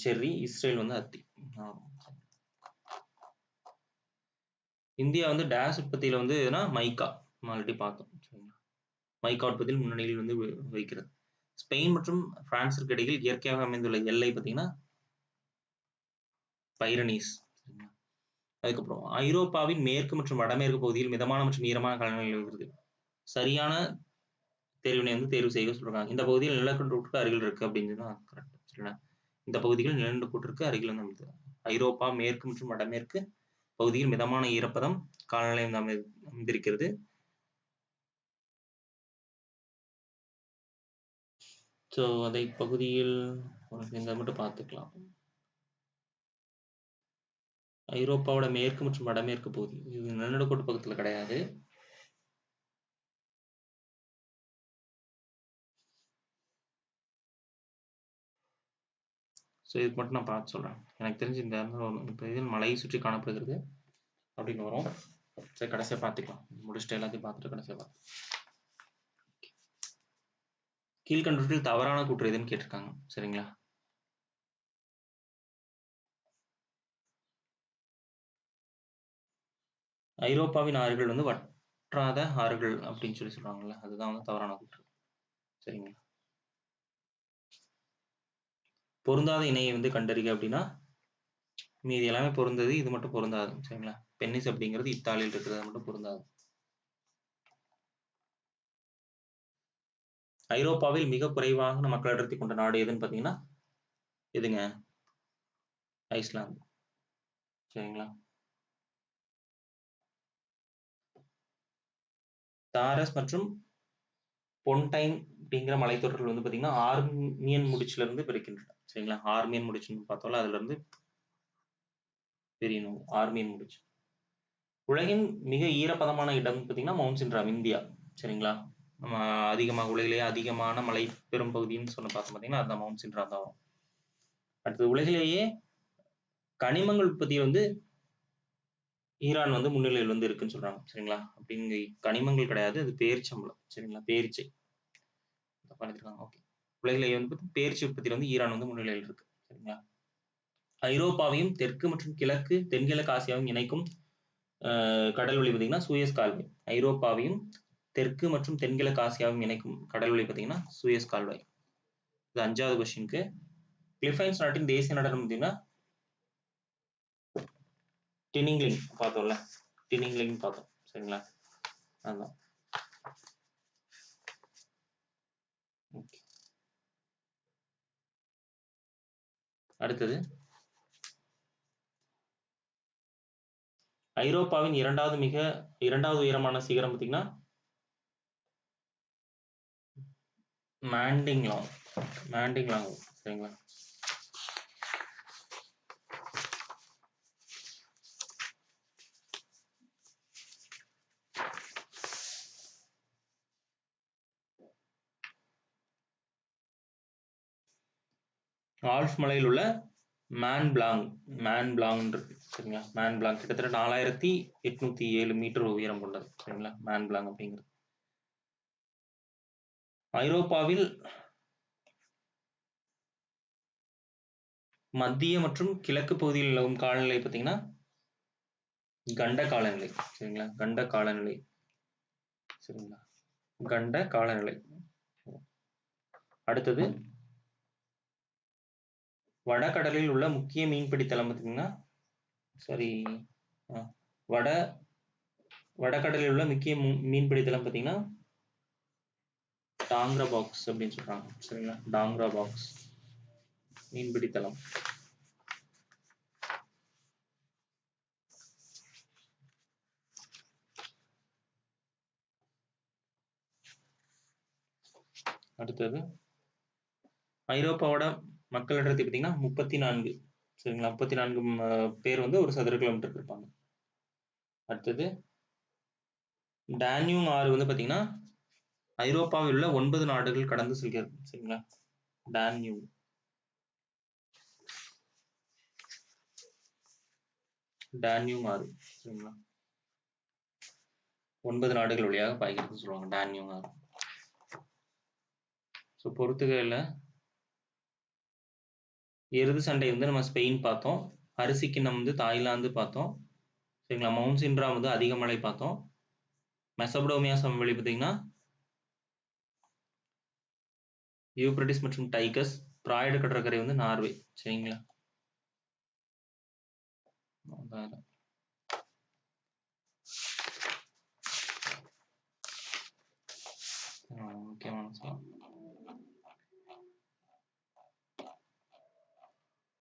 செர்ரி, இஸ்ரேல் வந்து அத்தி. இந்தியா வந்து டேஷ் உற்பத்தியில் வந்து மைக்கா ஆல்ரெடி பார்த்தோம். மைக்கா உற்பத்தியில் முன்னணியில் வந்து வைக்கிறது. ஸ்பெயின் மற்றும் பிரான்சிற்கு இடையில் இயற்கையாக அமைந்துள்ள எல்லை பார்த்தீங்கன்னா பைரனீஸ். அதுக்கப்புறம் ஐரோப்பாவின் மேற்கு மற்றும் வடமேற்கு பகுதியில் மிதமான மற்றும் ஈரமான காலநிலை நிலவுகிறது. சரியான தேர்வினை வந்து தேர்வு செய்ய சொல்றாங்க. இந்த பகுதியில் நிலநடுக்கோட்டுக்கு அருகில் இருக்கு அப்படின்னு தான் கரெக்ட். சரிங்களா, இந்த பகுதிகள் நிலநடுக்கோட்டிற்கு அருகில் வந்து ஐரோப்பா மேற்கு மற்றும் வடமேற்கு பகுதியில் மிதமான ஈரப்பதம் காலநிலை அமைந்திருக்கிறது. ஸோ அதை பகுதியில் இங்க மட்டும் பார்த்துக்கலாம். ஐரோப்பாவோட மேற்கு மற்றும் வடமேற்கு பகுதி இது நிலநடுக்கோட்டு பக்கத்தில் கிடையாது. ஸோ இதுக்கு மட்டும் நான் பார்த்து சொல்கிறேன். எனக்கு தெரிஞ்சு இந்த இப்போ இதில் மலையை சுற்றி காணப்படுகிறது அப்படின்னு வரும். சரி, கடைசியாக பார்த்துக்கலாம். முடிச்சுட்டு எல்லாத்தையும் பார்த்துட்டு கடைசியாக பார்த்து கீழ்கண்டவற்றில் தவறான கூற்று எதுன்னு கேட்டிருக்காங்க. சரிங்களா, ஐரோப்பாவின் ஆறுகள் வந்து வற்றாத ஆறுகள் அப்படின்னு சொல்றாங்கல்ல, அதுதான் வந்து தவறான கூற்று. சரிங்களா, பொருந்தாத இணையை வந்து கண்டறிக அப்படின்னா மீதி எல்லாமே பொருந்தது, இது மட்டும் பொருந்தாது. சரிங்களா, பென்னிஸ் அப்படிங்கிறது இத்தாலியில் இருக்கிறது மட்டும் பொருந்தாது. ஐரோப்பாவில் மிக குறைவான மக்கள் அடர்த்தி கொண்ட நாடு எதுன்னு பார்த்தீங்கன்னா எதுங்க? ஐஸ்லாந்து. சரிங்களா, தாரஸ் மற்றும் பொன்டைன் அப்படிங்கிற மலைத்தொடர்கள் வந்து பார்த்தீங்கன்னா ஆர்மியன் முடிச்சுல இருந்து பிரிக்கின்றன. சரிங்களா, ஆர்மியன் முடிச்சுன்னு பார்த்தோம்ல, அதுல இருந்து தெரியணும் ஆர்மியன் முடிச்சு. உலகின் மிக ஈரப்பதமான இடம் பார்த்தீங்கன்னா மவுண்ட் சின்ட்ராம், இந்தியா. சரிங்களா, நம்ம அதிகமாக உலகிலேயே அதிகமான மழை பெரும் பகுதின்னு சொன்ன பார்த்தீங்கன்னா அதுதான் மவுண்ட் சின்ட்ராம் தான் வரும். அடுத்தது உலகிலேயே கனிமங்கள் உற்பத்தி வந்து ஈரான் வந்து முன்னிலையில் வந்து இருக்குன்னு சொல்றாங்க. சரிங்களா, அப்படிங்க கனிமங்கள் கிடையாது, அது பேரிச்சம்பளம். சரிங்களா, பேரிச்சை பண்ணிருக்காங்க. ஓகே, உலகிலேயே வந்து பேரிச்சை உற்பத்தியில் வந்து ஈரான் வந்து முன்னிலையில் இருக்கு. சரிங்களா, ஐரோப்பாவையும் தெற்கு மற்றும் கிழக்கு தென்கிழக்கு ஆசியாவையும் இணைக்கும் கடல் வழி பார்த்தீங்கன்னா சூயஸ் கால்வாய். ஐரோப்பாவையும் தெற்கு மற்றும் தென்கிழக்கு ஆசியாவையும் இணைக்கும் கடல் வழி பார்த்தீங்கன்னா சூயஸ் கால்வாய். இது 5வது கொஸ்டினுக்கு. பிலிப்பைன்ஸ் நாட்டின் தேசிய நடனம் பார்த்தீங்கன்னா டினிங்லிங் பார்த்தோம்ல, டினிங்லிங் பார்த்தோம். சரிங்களா, அதுதான். அடுத்தது ஐரோப்பாவின் இரண்டாவது உயரமான சிகரம் பார்த்தீங்கன்னா மாண்டிங்லாங். சரிங்களா, ஆல்ப்ஸ் மலையில் உள்ள மான் பிளாங் இருக்கு. சரிங்களா, மான் பிளாங் கிட்டத்தட்ட 4807 மீட்டர் உயரம் கொண்டது. சரிங்களா, மான் பிளாங் அப்படிங்கிறது ஐரோப்பாவில் மத்திய மற்றும் கிழக்கு பகுதியில் நிலவும் காலநிலை பார்த்தீங்கன்னா கண்ட காலநிலை. சரிங்களா, கண்ட காலநிலை. சரிங்களா, கண்ட காலநிலை. அடுத்தது வடகடலில் உள்ள முக்கிய மீன்பிடி தளம் பார்த்தீங்கன்னா வடகடலில் உள்ள முக்கிய மீன்பிடி தளம் பார்த்தீங்கன்னா டாங்ரா பாக்ஸ் அப்படின்னு சொல்றாங்க. சரிங்களா, டாங்ரா பாக்ஸ் மீன்பிடி தளம். அடுத்தது ஐரோப்பாவோட மக்கள் அடர்த்தி பார்த்தீங்கன்னா 34. சரிங்களா? 34 பேர் வந்து ஒரு சதுர கிலோமீட்டருக்கு இருப்பாங்க. அடுத்தது டான்யூங் ஆறு வந்து பார்த்தீங்கன்னா ஐரோப்பாவில் உள்ள 9 நாடுகள் கடந்து செல்கிறது. சரிங்களா? டான்யூங் ஆறு. சரிங்களா? 9 நாடுகள் வழியாக பாய்கிறதுன்னு சொல்லுவாங்க டான்யூங் ஆறு. ஸோ பொறுத்துகையில் எருது சண்டை வந்து நம்ம ஸ்பெயின் பார்த்தோம். அரிசி கிண்ணம் வந்து தாய்லாந்து பார்த்தோம். சரிங்களா? மவுண்ட் சின்ட்ரா வந்து அதிக மழை பார்த்தோம். மெசபடோமியா சமவெளி பார்த்தீங்கன்னா யூப்ரட்டிஸ் மற்றும் டைகஸ். பிராய்டு கடற்கரை வந்து நார்வே. சரிங்களா? முக்கியமான